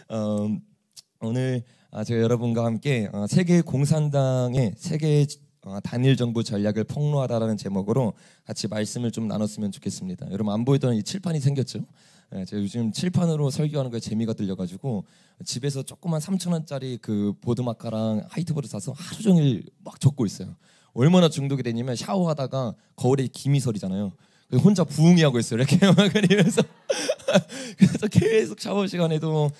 어, 오늘 제가 여러분과 함께 세계 공산당의 세계 단일 정부 전략을 폭로하다라는 제목으로 같이 말씀을 좀 나눴으면 좋겠습니다. 여러분 안 보이던 이 칠판이 생겼죠? 제가 요즘 칠판으로 설교하는 거에 재미가 들려가지고 집에서 조그만 3,000원짜리 그 보드마카랑 화이트보드 사서 하루 종일 막 적고 있어요. 얼마나 중독이 되냐면 샤워하다가 거울에 김이 서리잖아요. 혼자 부웅이 하고 있어요. 이렇게 그러면서 그래서 계속 샤워 시간에도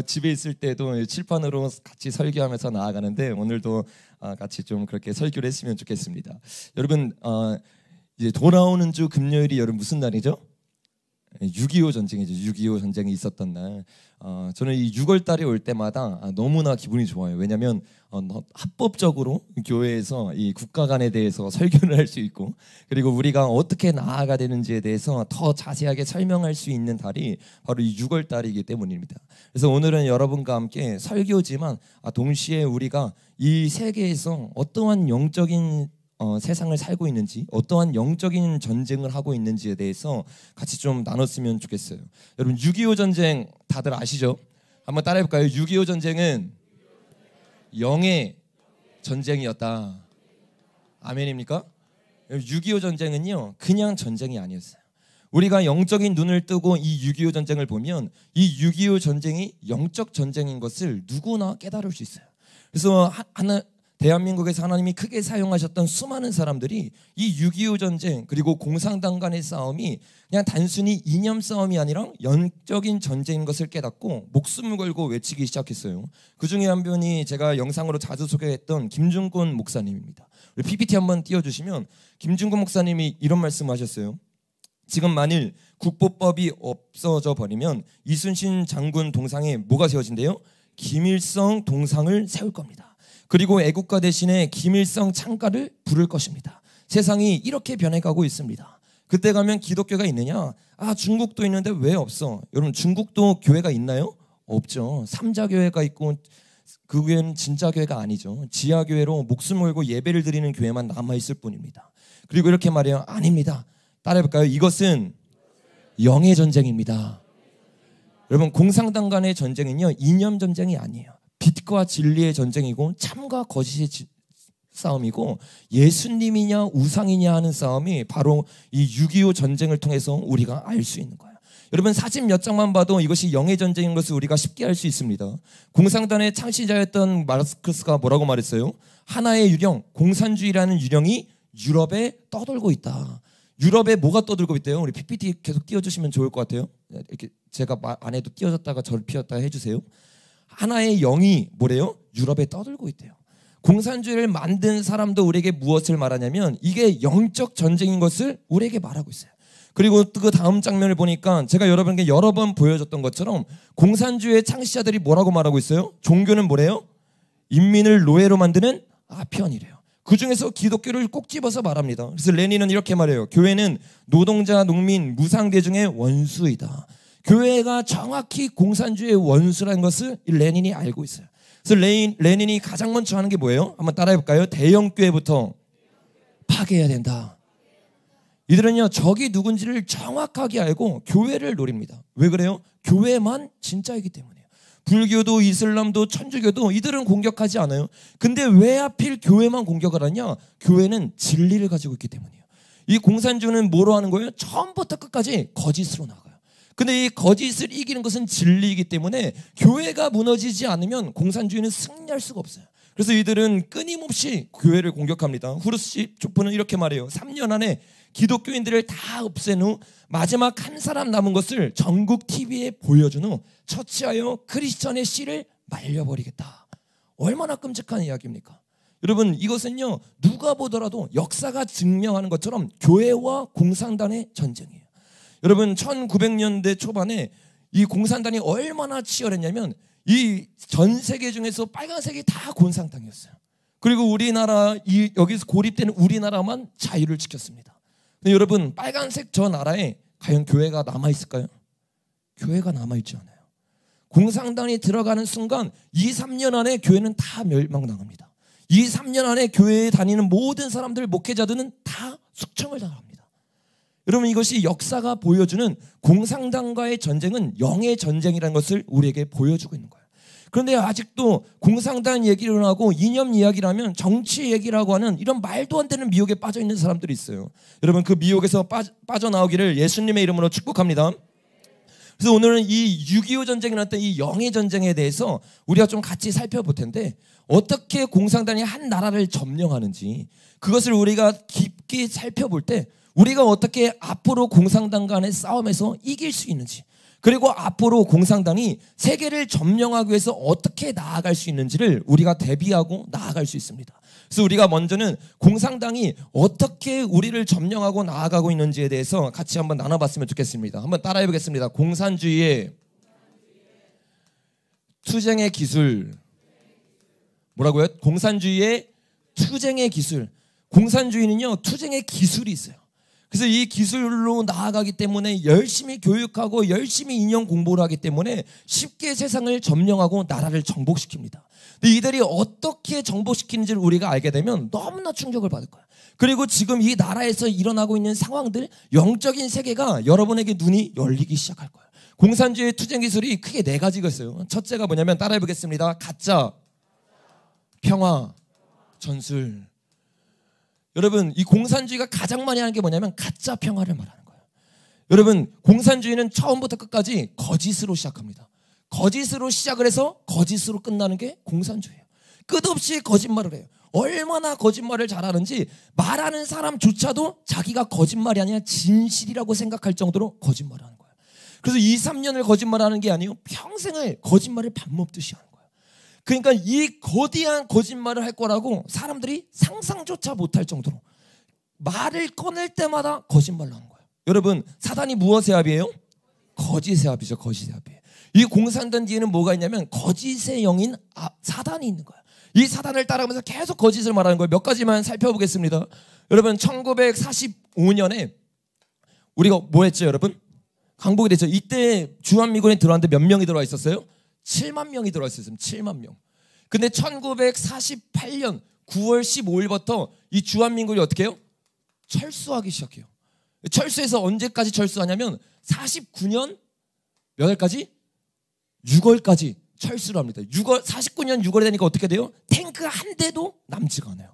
집에 있을 때도 칠판으로 같이 설교하면서 나아가는데 오늘도 같이 좀 그렇게 설교를 했으면 좋겠습니다. 여러분 이제 돌아오는 주 금요일이 여러분 무슨 날이죠? 6.25 전쟁이죠. 6.25 전쟁이 있었던 날. 저는 이 6월 달이 올 때마다 너무나 기분이 좋아요. 왜냐하면 합법적으로 교회에서 이 국가관에 대해서 설교를 할 수 있고, 그리고 우리가 어떻게 나아가야 되는지에 대해서 더 자세하게 설명할 수 있는 달이 바로 이 6월 달이기 때문입니다. 그래서 오늘은 여러분과 함께 설교지만 동시에 우리가 이 세계에서 어떠한 영적인 세상을 살고 있는지, 어떠한 영적인 전쟁을 하고 있는지에 대해서 같이 좀 나눴으면 좋겠어요. 여러분 6.25 전쟁 다들 아시죠? 한번 따라해볼까요? 6.25 전쟁은 영의 전쟁이었다. 아멘입니까? 6.25 전쟁은요 그냥 전쟁이 아니었어요. 우리가 영적인 눈을 뜨고 이 6.25 전쟁을 보면 이 6.25 전쟁이 영적 전쟁인 것을 누구나 깨달을 수 있어요. 그래서 대한민국에서 하나님이 크게 사용하셨던 수많은 사람들이 이 6.25 전쟁 그리고 공산당 간의 싸움이 그냥 단순히 이념 싸움이 아니라 영적인 전쟁인 것을 깨닫고 목숨을 걸고 외치기 시작했어요. 그 중에 한 분이 제가 영상으로 자주 소개했던 김중곤 목사님입니다. 우리 PPT 한번 띄워주시면 김중곤 목사님이 이런 말씀을 하셨어요. 지금 만일 국보법이 없어져 버리면 이순신 장군 동상에 뭐가 세워진대요? 김일성 동상을 세울 겁니다. 그리고 애국가 대신에 김일성 창가를 부를 것입니다. 세상이 이렇게 변해가고 있습니다. 그때 가면 기독교가 있느냐? 중국도 있는데 왜 없어? 여러분 중국도 교회가 있나요? 없죠. 삼자교회가 있고 그 교회는 진짜 교회가 아니죠. 지하교회로 목숨 걸고 예배를 드리는 교회만 남아있을 뿐입니다. 그리고 이렇게 말해요. 아닙니다. 따라해볼까요? 이것은 영의 전쟁입니다. 여러분 공산당 간의 전쟁은요 이념 전쟁이 아니에요. 빛과 진리의 전쟁이고 참과 거짓의 싸움이고 예수님이냐 우상이냐 하는 싸움이 바로 이 6.25 전쟁을 통해서 우리가 알 수 있는 거예요. 여러분 사진 몇 장만 봐도 이것이 영의 전쟁인 것을 우리가 쉽게 알 수 있습니다. 공산당의 창시자였던 마르크스가 뭐라고 말했어요? 하나의 유령, 공산주의라는 유령이 유럽에 떠돌고 있다. 유럽에 뭐가 떠들고 있대요? 우리 PPT 계속 띄워주시면 좋을 것 같아요. 이렇게 제가 말 안 해도 띄워졌다가 저를 피웠다 해주세요. 하나의 영이 뭐래요? 유럽에 떠들고 있대요. 공산주의를 만든 사람도 우리에게 무엇을 말하냐면 이게 영적 전쟁인 것을 우리에게 말하고 있어요. 그리고 그 다음 장면을 보니까 제가 여러분께 여러 번 보여줬던 것처럼 공산주의의 창시자들이 뭐라고 말하고 있어요? 종교는 뭐래요? 인민을 노예로 만드는 아편이래요. 그 중에서 기독교를 꼭 집어서 말합니다. 그래서 레닌은 이렇게 말해요. 교회는 노동자, 농민, 무상대중의 원수이다. 교회가 정확히 공산주의의 원수라는 것을 레닌이 알고 있어요. 그래서 레닌이 가장 먼저 하는 게 뭐예요? 한번 따라해볼까요? 대형교회부터 파괴해야 된다. 이들은요 적이 누군지를 정확하게 알고 교회를 노립니다. 왜 그래요? 교회만 진짜이기 때문이에요. 불교도 이슬람도 천주교도 이들은 공격하지 않아요. 근데 왜 하필 교회만 공격을 하냐? 교회는 진리를 가지고 있기 때문이에요. 이 공산주의는 뭐로 하는 거예요? 처음부터 끝까지 거짓으로 나가요. 근데 이 거짓을 이기는 것은 진리이기 때문에 교회가 무너지지 않으면 공산주의는 승리할 수가 없어요. 그래서 이들은 끊임없이 교회를 공격합니다. 후르시 초프는 이렇게 말해요. 3년 안에 기독교인들을 다 없앤 후 마지막 한 사람 남은 것을 전국 TV에 보여준 후 처치하여 크리스천의 씨를 말려버리겠다. 얼마나 끔찍한 이야기입니까? 여러분 이것은요 누가 보더라도 역사가 증명하는 것처럼 교회와 공산당의 전쟁이에요. 여러분 1900년대 초반에 이 공산당이 얼마나 치열했냐면 이 전 세계 중에서 빨간색이 다 공산당이었어요. 그리고 우리나라 여기서 고립되는 우리나라만 자유를 지켰습니다. 근데 여러분 빨간색 저 나라에 과연 교회가 남아있을까요? 교회가 남아있지 않아요. 공산당이 들어가는 순간 2, 3년 안에 교회는 다 멸망당합니다. 2, 3년 안에 교회에 다니는 모든 사람들 목회자들은 다 숙청을 당합니다. 여러분 이것이 역사가 보여주는 공산당과의 전쟁은 영의 전쟁이라는 것을 우리에게 보여주고 있는 거예요. 그런데 아직도 공산당 얘기를 하고 이념 이야기를 하면 정치 얘기라고 하는 이런 말도 안 되는 미혹에 빠져 있는 사람들이 있어요. 여러분, 그 미혹에서 빠져나오기를 예수님의 이름으로 축복합니다. 그래서 오늘은 이 6.25 전쟁이나 어떤 이 영의 전쟁에 대해서 우리가 좀 같이 살펴볼 텐데, 어떻게 공산당이 한 나라를 점령하는지, 그것을 우리가 깊게 살펴볼 때 우리가 어떻게 앞으로 공산당 간의 싸움에서 이길 수 있는지, 그리고 앞으로 공산당이 세계를 점령하기 위해서 어떻게 나아갈 수 있는지를 우리가 대비하고 나아갈 수 있습니다. 그래서 우리가 먼저는 공산당이 어떻게 우리를 점령하고 나아가고 있는지에 대해서 같이 한번 나눠봤으면 좋겠습니다. 한번 따라해 보겠습니다. 공산주의의 투쟁의 기술. 뭐라고요? 공산주의의 투쟁의 기술. 공산주의는요, 투쟁의 기술이 있어요. 그래서 이 기술로 나아가기 때문에 열심히 교육하고 열심히 인형 공부를 하기 때문에 쉽게 세상을 점령하고 나라를 정복시킵니다. 근데 이들이 어떻게 정복시키는지를 우리가 알게 되면 너무나 충격을 받을 거예요. 그리고 지금 이 나라에서 일어나고 있는 상황들, 영적인 세계가 여러분에게 눈이 열리기 시작할 거예요. 공산주의 투쟁 기술이 크게 4가지가 있어요. 첫째가 뭐냐면, 따라해 보겠습니다. 가짜, 평화, 전술. 여러분, 이 공산주의가 가장 많이 하는 게 뭐냐면 가짜 평화를 말하는 거예요. 여러분, 공산주의는 처음부터 끝까지 거짓으로 시작합니다. 거짓으로 시작을 해서 거짓으로 끝나는 게 공산주의예요. 끝없이 거짓말을 해요. 얼마나 거짓말을 잘하는지 말하는 사람조차도 자기가 거짓말이 아니라 진실이라고 생각할 정도로 거짓말을 하는 거예요. 그래서 2, 3년을 거짓말하는 게 아니에요. 평생을 거짓말을 밥 먹듯이 하는 거예요. 그러니까 이 거대한 거짓말을 할 거라고 사람들이 상상조차 못할 정도로 말을 꺼낼 때마다 거짓말을 하는 거예요. 여러분, 사단이 무엇의 합이에요? 거짓의 합이죠. 거짓의 합이에요. 이 공산당 뒤에는 뭐가 있냐면 거짓의 영인 사단이 있는 거예요. 이 사단을 따라가면서 계속 거짓을 말하는 거예요. 몇 가지만 살펴보겠습니다. 여러분, 1945년에 우리가 뭐 했죠, 여러분? 강복이 됐죠. 이때 주한미군에 들어왔는데 몇 명이 들어와 있었어요? 7만 명이 들어와 있었어요. 7만 명. 근데 1948년 9월 15일부터 이 주한민국이 어떻게 해요? 철수하기 시작해요. 철수해서 언제까지 철수하냐면 49년 몇 월까지? 6월까지 철수를 합니다. 49년 6월이 되니까 어떻게 돼요? 탱크 한 대도 남지가 않아요.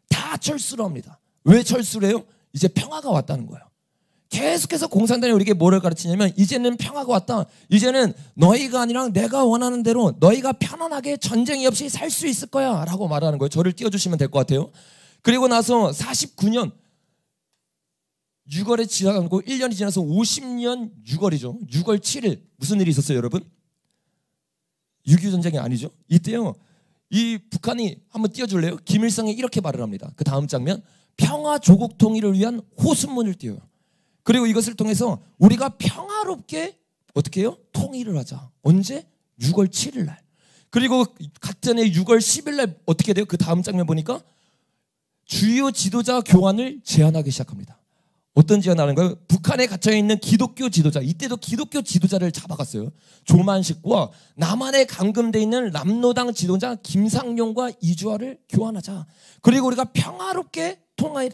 다 철수를 합니다. 왜 철수를 해요? 이제 평화가 왔다는 거예요. 계속해서 공산당이 우리에게 뭐를 가르치냐면, 이제는 평화가 왔다. 이제는 너희가 아니라 내가 원하는 대로 너희가 편안하게 전쟁이 없이 살 수 있을 거야 라고 말하는 거예요. 저를 띄워주시면 될 것 같아요. 그리고 나서 49년 6월에 지나고 1년이 지나서 50년 6월이죠. 6월 7일 무슨 일이 있었어요, 여러분? 6.25 전쟁이 아니죠. 이때요, 이 북한이 한번 띄워줄래요? 김일성이 이렇게 말을 합니다. 그 다음 장면, 평화 조국 통일을 위한 호수문을 띄워요. 그리고 이것을 통해서 우리가 평화롭게 어떻게 해요? 통일을 하자. 언제? 6월 7일 날. 그리고 같은 해 6월 10일 날 어떻게 돼요? 그 다음 장면 보니까 주요 지도자 교환을 제안하기 시작합니다. 어떤 제안을 하는 거예요? 북한에 갇혀있는 기독교 지도자, 이때도 기독교 지도자를 잡아갔어요. 조만식과 남한에 감금되어 있는 남로당 지도자 김상용과 이주화를 교환하자. 그리고 우리가 평화롭게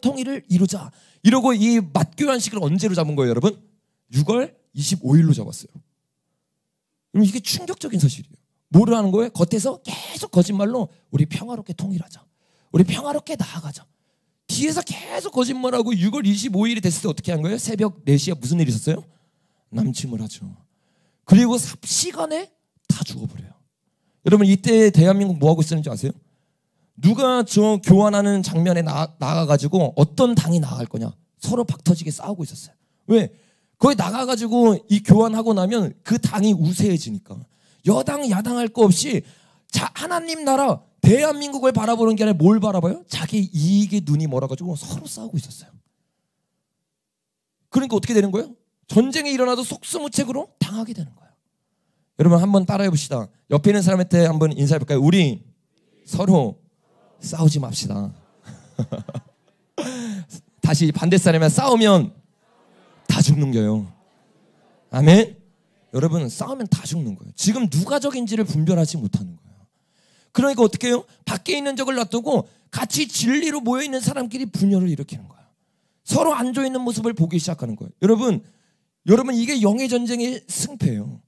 통일을 이루자. 이러고 이 맞교환식을 언제로 잡은 거예요, 여러분? 6월 25일로 잡았어요. 그럼 이게 충격적인 사실이에요. 뭐를 하는 거예요? 겉에서 계속 거짓말로 우리 평화롭게 통일하자. 우리 평화롭게 나아가자. 뒤에서 계속 거짓말하고 6월 25일이 됐을 때 어떻게 한 거예요? 새벽 4시에 무슨 일이 있었어요? 남침을 하죠. 그리고 삽시간에 다 죽어버려요. 여러분, 이때 대한민국 뭐하고 있었는지 아세요? 누가 저 교환하는 장면에 나가가지고 어떤 당이 나갈 거냐, 서로 박터지게 싸우고 있었어요. 왜? 거기 나가가지고 이 교환하고 나면 그 당이 우세해지니까 여당 야당 할 거 없이 하나님 나라 대한민국을 바라보는 게 아니라 뭘 바라봐요? 자기 이익에 눈이 멀어가지고 서로 싸우고 있었어요. 그러니까 어떻게 되는 거예요? 전쟁이 일어나도 속수무책으로 당하게 되는 거예요. 여러분, 한번 따라해 봅시다. 옆에 있는 사람한테 한번 인사해 볼까요? 우리 서로 싸우지 맙시다. 다시 반대 사람이랑 싸우면 다 죽는 거예요. 아멘? 여러분, 싸우면 다 죽는 거예요. 지금 누가 적인지를 분별하지 못하는 거예요. 그러니까 어떻게 해요? 밖에 있는 적을 놔두고 같이 진리로 모여있는 사람끼리 분열을 일으키는 거예요. 서로 앉아있는 모습을 보기 시작하는 거예요. 여러분, 이게 영의 전쟁의 승패예요.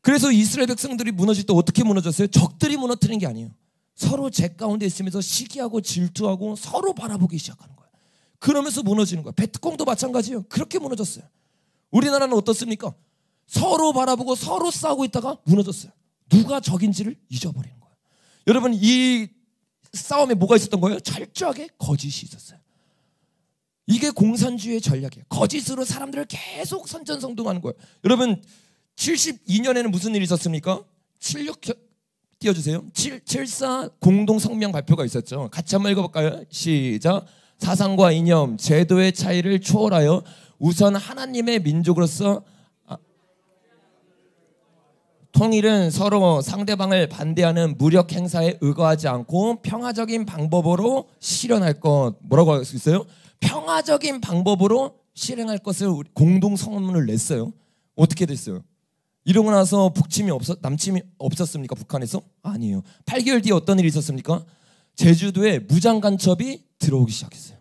그래서 이스라엘 백성들이 무너질 때 어떻게 무너졌어요? 적들이 무너뜨린 게 아니에요. 서로 제 가운데 있으면서 시기하고 질투하고 서로 바라보기 시작하는 거예요. 그러면서 무너지는 거예요. 베트콩도 마찬가지예요. 그렇게 무너졌어요. 우리나라는 어떻습니까? 서로 바라보고 서로 싸우고 있다가 무너졌어요. 누가 적인지를 잊어버리는 거예요. 여러분, 이 싸움에 뭐가 있었던 거예요? 철저하게 거짓이 있었어요. 이게 공산주의의 전략이에요. 거짓으로 사람들을 계속 선전성동하는 거예요. 여러분, 72년에는 무슨 일이 있었습니까? 76 띄워주세요. 74 공동성명 발표가 있었죠. 같이 한번 읽어볼까요? 시작. 사상과 이념, 제도의 차이를 초월하여 우선 하나님의 민족으로서 통일은 서로 상대방을 반대하는 무력 행사에 의거하지 않고 평화적인 방법으로 실현할 것. 뭐라고 할 수 있어요? 평화적인 방법으로 실행할 것을 공동성명을 냈어요. 어떻게 됐어요? 이러고 나서 남침이 없었습니까? 북한에서? 아니에요. 8개월 뒤에 어떤 일이 있었습니까? 제주도에 무장 간첩이 들어오기 시작했어요.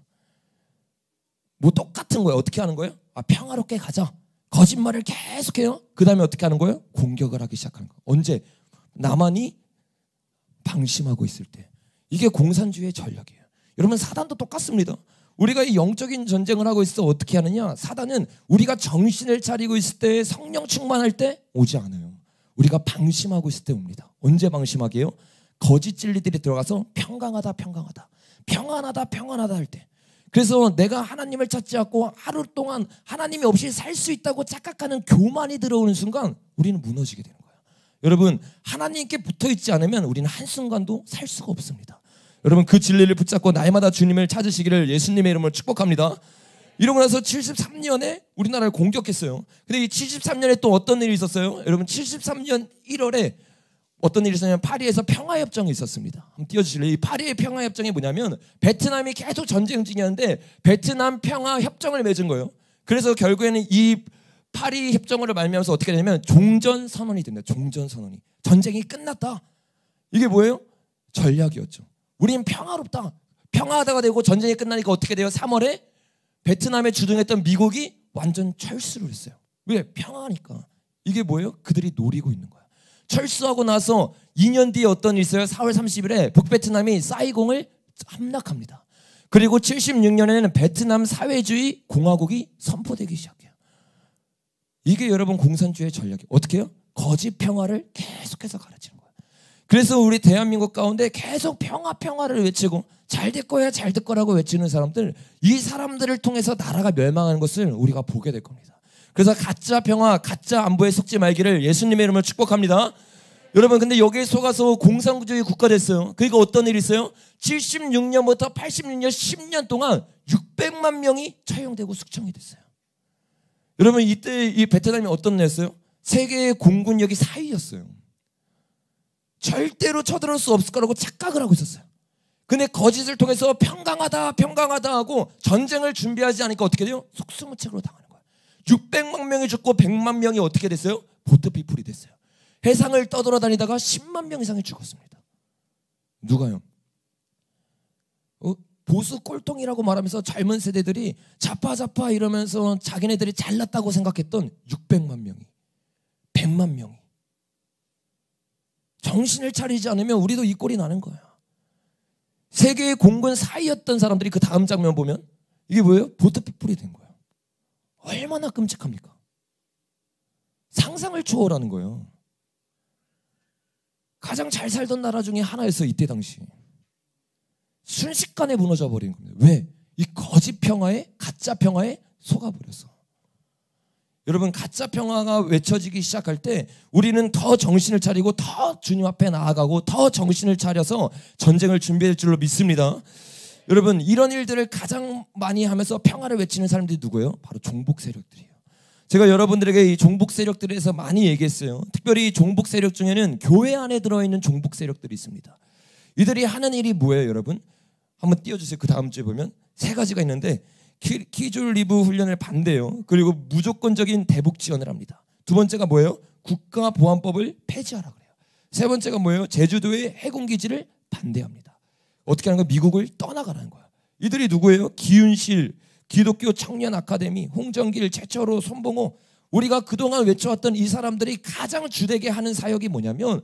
뭐 똑같은 거예요. 어떻게 하는 거예요? 평화롭게 가자. 거짓말을 계속해요. 그 다음에 어떻게 하는 거예요? 공격을 하기 시작하는 거예요. 언제? 남한이 방심하고 있을 때. 이게 공산주의의 전략이에요. 여러분, 사단도 똑같습니다. 우리가 이 영적인 전쟁을 하고 있어 어떻게 하느냐? 사단은 우리가 정신을 차리고 있을 때, 성령 충만할 때 오지 않아요. 우리가 방심하고 있을 때 옵니다. 언제 방심하게 해요? 거짓 진리들이 들어가서 평강하다 평안하다 할 때. 그래서 내가 하나님을 찾지 않고 하루 동안 하나님이 없이 살 수 있다고 착각하는 교만이 들어오는 순간 우리는 무너지게 되는 거예요. 여러분, 하나님께 붙어있지 않으면 우리는 한순간도 살 수가 없습니다. 여러분, 그 진리를 붙잡고 날마다 주님을 찾으시기를 예수님의 이름으로 축복합니다. 이러고 나서 73년에 우리나라를 공격했어요. 근데 이 73년에 또 어떤 일이 있었어요? 여러분, 73년 1월에 어떤 일이 있었냐면 파리에서 평화협정이 있었습니다. 한번 띄워주실래요? 이 파리의 평화협정이 뭐냐면 베트남이 계속 전쟁 중이었는데 베트남 평화협정을 맺은 거예요. 그래서 결국에는 이 파리 협정을 말미암아서 어떻게 되냐면 종전선언이 됩니다. 종전선언이. 전쟁이 끝났다. 이게 뭐예요? 전략이었죠. 우리는 평화롭다. 평화하다가 되고 전쟁이 끝나니까 어떻게 돼요? 3월에 베트남에 주둔했던 미국이 완전 철수를 했어요. 왜? 평화니까. 이게 뭐예요? 그들이 노리고 있는 거야. 철수하고 나서 2년 뒤에 어떤 일이 있어요? 4월 30일에 북베트남이 사이공을 함락합니다. 그리고 76년에는 베트남 사회주의 공화국이 선포되기 시작해요. 이게 여러분 공산주의의 전략이에요. 어떻게 해요? 거짓 평화를 계속해서 가르치는 거예요. 그래서 우리 대한민국 가운데 계속 평화를 외치고 잘 될 거야 잘 될 거라고 외치는 사람들, 이 사람들을 통해서 나라가 멸망하는 것을 우리가 보게 될 겁니다. 그래서 가짜 평화, 가짜 안보에 속지 말기를 예수님의 이름으로 축복합니다. 여러분, 근데 여기에 속아서 공산주의 국가 됐어요. 그러니까 어떤 일이 있어요? 76년부터 86년 10년 동안 600만 명이 처형되고 숙청이 됐어요. 여러분, 이때 이 베트남이 어떤 나라였어요? 세계의 공군력이 4위였어요. 절대로 쳐들어올 수 없을 거라고 착각을 하고 있었어요. 근데 거짓을 통해서 평강하다 하고 전쟁을 준비하지 않으니까 어떻게 돼요? 속수무책으로 당하는 거예요. 600만 명이 죽고 100만 명이 어떻게 됐어요? 보트피플이 됐어요. 해상을 떠돌아다니다가 10만 명 이상이 죽었습니다. 누가요? 보수 꼴통이라고 말하면서 젊은 세대들이 자파 이러면서 자기네들이 잘났다고 생각했던 600만 명이, 100만 명이 정신을 차리지 않으면 우리도 이 꼴이 나는 거야. 세계의 공군 4위였던 사람들이 그 다음 장면 보면 이게 뭐예요? 보트피플이 된 거예요. 얼마나 끔찍합니까? 상상을 초월하는 거예요. 가장 잘 살던 나라 중에 하나였어요. 이때 당시. 순식간에 무너져 버린 겁니다. 왜? 이 거짓 평화에, 가짜 평화에 속아버렸어. 여러분, 가짜 평화가 외쳐지기 시작할 때 우리는 더 정신을 차리고 더 주님 앞에 나아가고 더 정신을 차려서 전쟁을 준비할 줄로 믿습니다. 여러분, 이런 일들을 가장 많이 하면서 평화를 외치는 사람들이 누구예요? 바로 종북 세력들이에요. 제가 여러분들에게 이 종북 세력들에 대해서 많이 얘기했어요. 특별히 이 종북 세력 중에는 교회 안에 들어있는 종북 세력들이 있습니다. 이들이 하는 일이 뭐예요, 여러분? 한번 띄워주세요. 그 다음 주에 보면 3가지가 있는데 키줄 리브 훈련을 반대해요. 그리고 무조건적인 대북 지원을 합니다. 2번째가 뭐예요? 국가보안법을 폐지하라 그래요. 3번째가 뭐예요? 제주도의 해군기지를 반대합니다. 어떻게 하는 거예요? 미국을 떠나가라는 거예요. 이들이 누구예요? 기윤실, 기독교 청년 아카데미, 홍정길, 최철호, 손봉호, 우리가 그동안 외쳐왔던 이 사람들이 가장 주되게 하는 사역이 뭐냐면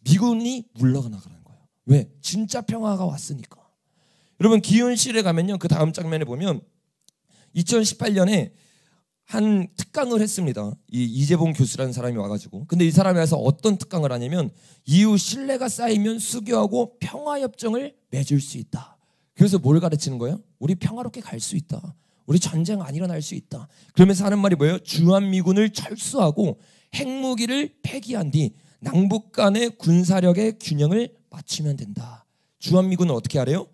미군이 물러나가는 거예요. 왜? 진짜 평화가 왔으니까. 여러분 기온실에 가면요, 그 다음 장면에 보면 2018년에 한 특강을 했습니다. 이 이재봉 교수라는 사람이 와가지고. 근데 이 사람이 와서 어떤 특강을 하냐면 이후 신뢰가 쌓이면 수교하고 평화협정을 맺을 수 있다. 그래서 뭘 가르치는 거예요? 우리 평화롭게 갈 수 있다. 우리 전쟁 안 일어날 수 있다. 그러면서 하는 말이 뭐예요? 주한미군을 철수하고 핵무기를 폐기한 뒤 남북 간의 군사력의 균형을 맞추면 된다. 주한미군은 어떻게 하래요?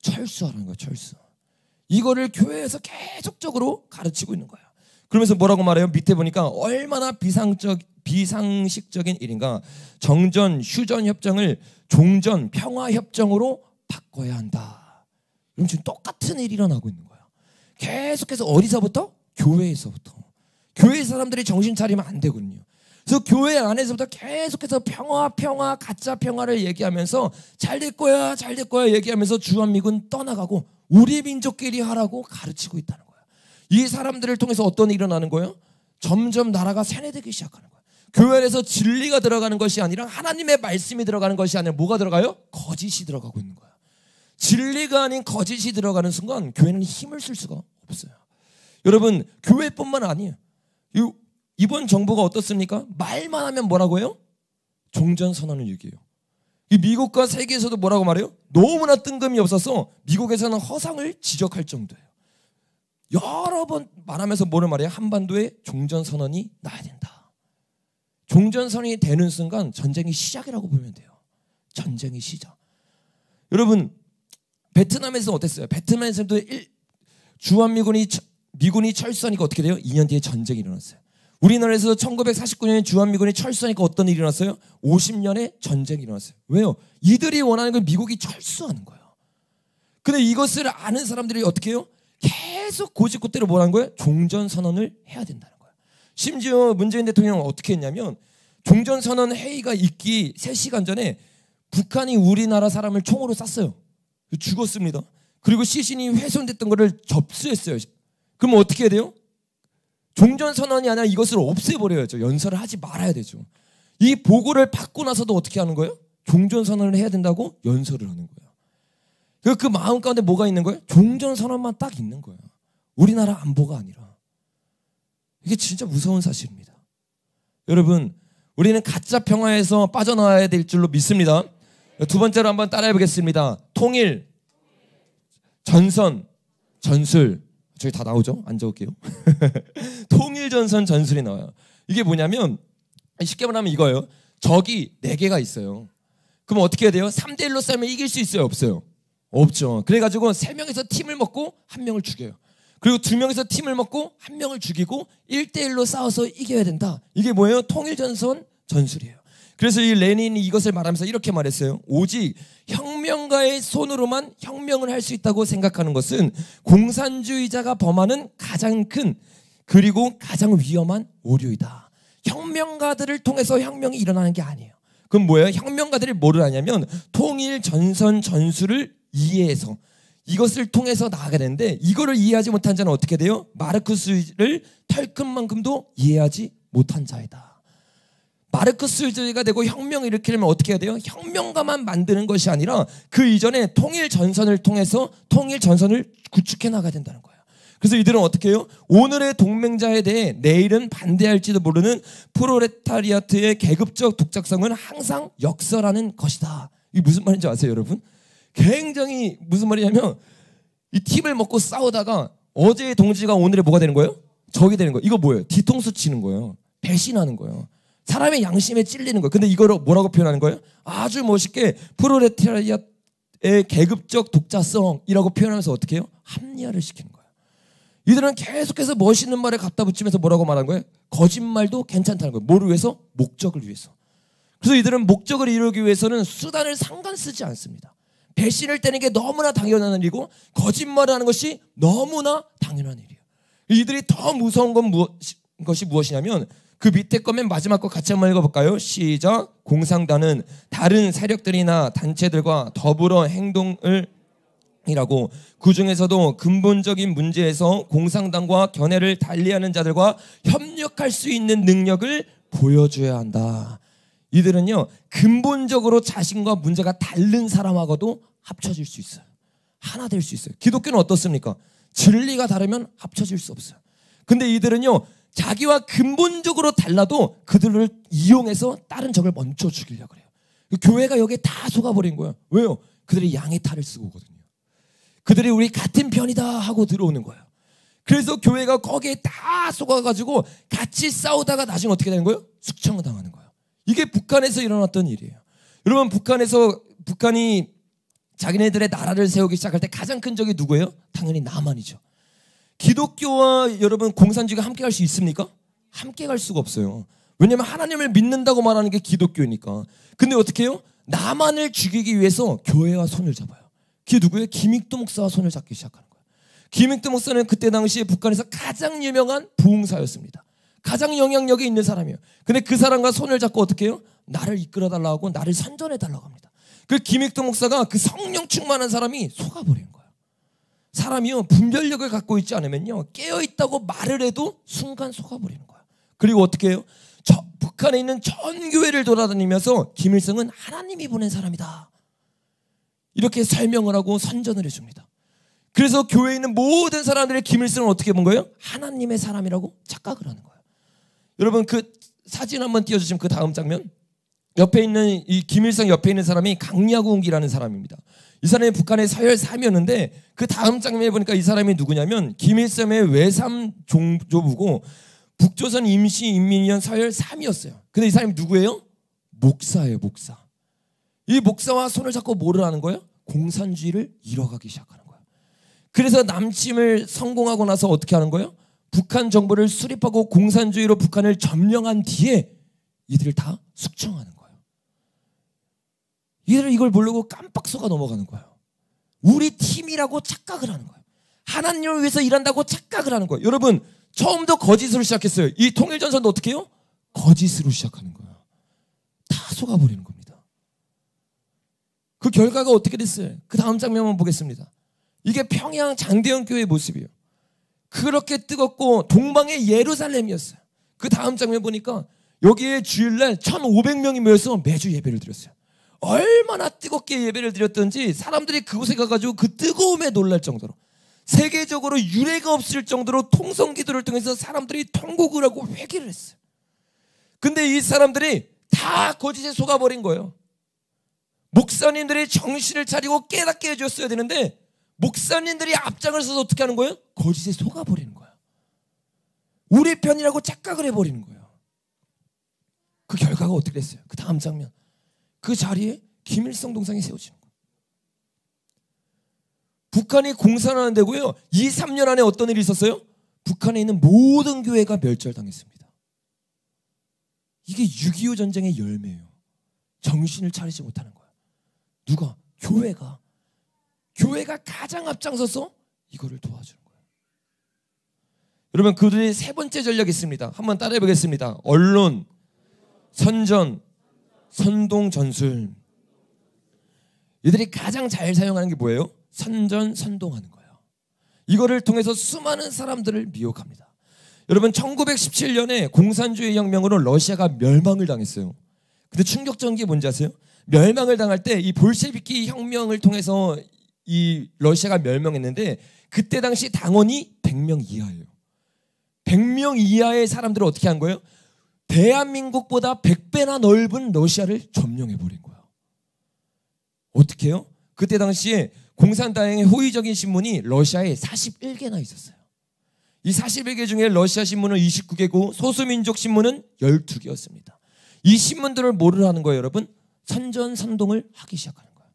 철수하라는 거예요. 철수. 이거를 교회에서 계속적으로 가르치고 있는 거예요. 그러면서 뭐라고 말해요? 밑에 보니까 얼마나 비상식적인 일인가. 정전, 휴전 협정을 종전, 평화 협정으로 바꿔야 한다. 그럼 지금 똑같은 일이 일어나고 있는 거예요. 계속해서 어디서부터? 교회에서부터. 교회 사람들이 정신 차리면 안 되거든요. 그래서 교회 안에서부터 계속해서 평화, 가짜 평화를 얘기하면서 잘 될 거야 얘기하면서 주한미군 떠나가고 우리 민족끼리 하라고 가르치고 있다는 거예요. 이 사람들을 통해서 어떤 일이 일어나는 거예요? 점점 나라가 세뇌되기 시작하는 거예요. 교회 안에서 진리가 들어가는 것이 아니라 하나님의 말씀이 들어가는 것이 아니라 뭐가 들어가요? 거짓이 들어가고 있는 거예요. 진리가 아닌 거짓이 들어가는 순간 교회는 힘을 쓸 수가 없어요. 여러분 교회뿐만 아니에요. 이번 정부가 어떻습니까? 말만 하면 뭐라고 해요? 종전선언을 얘기해요. 이 미국과 세계에서도 뭐라고 말해요? 너무나 뜬금이 없어서 미국에서는 허상을 지적할 정도예요. 여러 번 말하면서 뭐를 말해요? 한반도에 종전선언이 나야 된다. 종전선언이 되는 순간 전쟁이 시작이라고 보면 돼요. 전쟁이 시작. 여러분 베트남에서 어땠어요? 베트남에서도 미군이 철수하니까 어떻게 돼요? 2년 뒤에 전쟁이 일어났어요. 우리나라에서 1949년에 주한미군이 철수하니까 어떤 일이 일어났어요? 50년에 전쟁이 일어났어요. 왜요? 이들이 원하는 건 미국이 철수하는 거예요. 근데 이것을 아는 사람들이 어떻게 해요? 계속 고집고대로 뭐라는 거예요? 종전선언을 해야 된다는 거예요. 심지어 문재인 대통령은 어떻게 했냐면 종전선언 회의가 있기 3시간 전에 북한이 우리나라 사람을 총으로 쐈어요. 죽었습니다. 그리고 시신이 훼손됐던 거를 접수했어요. 그럼 어떻게 해야 돼요? 종전선언이 아니라 이것을 없애버려야죠. 연설을 하지 말아야 되죠. 이 보고를 받고 나서도 어떻게 하는 거예요? 종전선언을 해야 된다고 연설을 하는 거예요. 그 마음 가운데 뭐가 있는 거예요? 종전선언만 딱 있는 거예요. 우리나라 안보가 아니라. 이게 진짜 무서운 사실입니다. 여러분 우리는 가짜 평화에서 빠져나와야 될 줄로 믿습니다. 두 번째로 한번 따라해 보겠습니다. 통일, 전선, 전술. 저기 다 나오죠? 안 적을게요. 통일, 전선, 전술이 나와요. 이게 뭐냐면 쉽게 말하면 이거예요. 적이 4개가 있어요. 그럼 어떻게 해야 돼요? 3대1로 싸우면 이길 수 있어요? 없어요? 없죠. 그래가지고 3명이서 팀을 먹고 1명을 죽여요. 그리고 2명이서 팀을 먹고 1명을 죽이고 1대1로 싸워서 이겨야 된다. 이게 뭐예요? 통일, 전선, 전술이에요. 그래서 이 레닌이 이것을 말하면서 이렇게 말했어요. 오직 혁명가의 손으로만 혁명을 할 수 있다고 생각하는 것은 공산주의자가 범하는 가장 큰 그리고 가장 위험한 오류이다. 혁명가들을 통해서 혁명이 일어나는 게 아니에요. 그럼 뭐예요? 혁명가들이 뭐를 하냐면 통일, 전선, 전술을 이해해서 이것을 통해서 나아가야 되는데 이거를 이해하지 못한 자는 어떻게 돼요? 마르크스를 털끝만큼도 이해하지 못한 자이다. 마르크스주의가 되고 혁명을 일으키려면 어떻게 해야 돼요? 혁명가만 만드는 것이 아니라 그 이전에 통일 전선을 통해서 통일 전선을 구축해 나가야 된다는 거예요. 그래서 이들은 어떻게 해요? 오늘의 동맹자에 대해 내일은 반대할지도 모르는 프롤레타리아트의 계급적 독작성은 항상 역설하는 것이다. 이게 무슨 말인지 아세요, 여러분? 굉장히 무슨 말이냐면 이 팀을 먹고 싸우다가 어제의 동지가 오늘의 뭐가 되는 거예요? 적이 되는 거예요. 이거 뭐예요? 뒤통수 치는 거예요. 배신하는 거예요. 사람의 양심에 찔리는 거예요. 근데 이걸 뭐라고 표현하는 거예요? 아주 멋있게 프롤레타리아의 계급적 독자성이라고 표현하면서 어떻게 해요? 합리화를 시키는 거예요. 이들은 계속해서 멋있는 말을 갖다 붙이면서 뭐라고 말하는 거예요? 거짓말도 괜찮다는 거예요. 뭐를 위해서? 목적을 위해서. 그래서 이들은 목적을 이루기 위해서는 수단을 상관 쓰지 않습니다. 배신을 떼는 게 너무나 당연한 일이고 거짓말을 하는 것이 너무나 당연한 일이에요. 이들이 더 무서운 것이 무엇이냐면 그 밑에 거면 마지막 거 같이 한번 읽어볼까요? 시작. 공산당은 다른 세력들이나 단체들과 더불어 행동을 이라고 그 중에서도 근본적인 문제에서 공산당과 견해를 달리하는 자들과 협력할 수 있는 능력을 보여줘야 한다. 이들은요 근본적으로 자신과 문제가 다른 사람하고도 합쳐질 수 있어요. 하나 될 수 있어요. 기독교는 어떻습니까? 진리가 다르면 합쳐질 수 없어요. 근데 이들은요 자기와 근본적으로 달라도 그들을 이용해서 다른 적을 먼저 죽이려고 그래요. 교회가 여기에 다 속아버린 거예요. 왜요? 그들이 양의 탈을 쓰고 오거든요. 그들이 우리 같은 편이다 하고 들어오는 거예요. 그래서 교회가 거기에 다 속아가지고 같이 싸우다가 나중에 어떻게 되는 거예요? 숙청을 당하는 거예요. 이게 북한에서 일어났던 일이에요. 여러분 북한이 자기네들의 나라를 세우기 시작할 때 가장 큰 적이 누구예요? 당연히 남한이죠. 기독교와 여러분 공산주의가 함께 갈 수 있습니까? 함께 갈 수가 없어요. 왜냐하면 하나님을 믿는다고 말하는 게 기독교니까. 근데 어떻게 해요? 남한을 죽이기 위해서 교회와 손을 잡아요. 그게 누구예요? 김익도 목사와 손을 잡기 시작하는 거예요. 김익도 목사는 그때 당시에 북한에서 가장 유명한 부흥사였습니다. 가장 영향력이 있는 사람이에요. 근데 그 사람과 손을 잡고 어떻게 해요? 나를 이끌어달라고 하고 나를 선전해달라고 합니다. 그 김익도 목사가 그 성령 충만한 사람이 속아버린 거예요. 사람이요 분별력을 갖고 있지 않으면요 깨어있다고 말을 해도 순간 속아버리는 거예요. 그리고 어떻게 해요? 북한에 있는 전 교회를 돌아다니면서 김일성은 하나님이 보낸 사람이다 이렇게 설명을 하고 선전을 해줍니다. 그래서 교회에 있는 모든 사람들의 김일성을 어떻게 본 거예요? 하나님의 사람이라고 착각을 하는 거예요. 여러분 그 사진 한번 띄워주시면 그 다음 장면. 옆에 있는 이 김일성 옆에 있는 사람이 강야구웅기라는 사람입니다. 이 사람이 북한의 서열 3이었는데 그 다음 장면에 보니까 이 사람이 누구냐면 김일성의 외삼 종조부고 북조선 임시인민위원 서열 3이었어요. 근데 이 사람이 누구예요? 목사예요. 목사. 이 목사와 손을 잡고 뭐를 하는 거예요? 공산주의를 이뤄가기 시작하는 거예요. 그래서 남침을 성공하고 나서 어떻게 하는 거예요? 북한 정부를 수립하고 공산주의로 북한을 점령한 뒤에 이들을 다 숙청하는 거예요. 이들은 이걸 모르고 깜빡 속아 넘어가는 거예요. 우리 팀이라고 착각을 하는 거예요. 하나님을 위해서 일한다고 착각을 하는 거예요. 여러분 처음부터 거짓으로 시작했어요. 이 통일전선도 어떻게 해요? 거짓으로 시작하는 거예요. 다 속아버리는 겁니다. 그 결과가 어떻게 됐어요? 그 다음 장면만 보겠습니다. 이게 평양 장대현 교회의 모습이에요. 그렇게 뜨겁고 동방의 예루살렘이었어요. 그 다음 장면 보니까 여기에 주일날 1,500명이 모여서 매주 예배를 드렸어요. 얼마나 뜨겁게 예배를 드렸던지 사람들이 그곳에 가가지고 그 뜨거움에 놀랄 정도로 세계적으로 유례가 없을 정도로 통성기도를 통해서 사람들이 통곡을 하고 회개를 했어요. 근데 이 사람들이 다 거짓에 속아버린 거예요. 목사님들이 정신을 차리고 깨닫게 해줬어야 되는데 목사님들이 앞장을 서서 어떻게 하는 거예요? 거짓에 속아버리는 거예요. 우리 편이라고 착각을 해버리는 거예요. 그 결과가 어떻게 됐어요? 그 다음 장면. 그 자리에 김일성 동상이 세워지는 거예요. 북한이 공산화하는 데고요. 2, 3년 안에 어떤 일이 있었어요? 북한에 있는 모든 교회가 멸절당했습니다. 이게 6.25 전쟁의 열매예요. 정신을 차리지 못하는 거예요. 누가? 교회가 가장 앞장서서 이거를 도와주는 거예요. 여러분 그들의 세 번째 전략이 있습니다. 한번 따라해 보겠습니다. 언론, 선전, 선동, 전술. 이들이 가장 잘 사용하는 게 뭐예요? 선전, 선동하는 거예요. 이거를 통해서 수많은 사람들을 미혹합니다. 여러분 1917년에 공산주의 혁명으로 러시아가 멸망을 당했어요. 근데 충격적인 게 뭔지 아세요? 멸망을 당할 때 이 볼셰비키 혁명을 통해서 이 러시아가 멸망했는데 그때 당시 당원이 100명 이하예요. 100명 이하의 사람들을 어떻게 한 거예요? 대한민국보다 100배나 넓은 러시아를 점령해버린 거예요. 어떻게 해요? 그때 당시에 공산당의 호의적인 신문이 러시아에 41개나 있었어요. 이 41개 중에 러시아 신문은 29개고 소수민족 신문은 12개였습니다. 이 신문들을 뭐를 하는 거예요, 여러분? 선전선동을 하기 시작하는 거예요.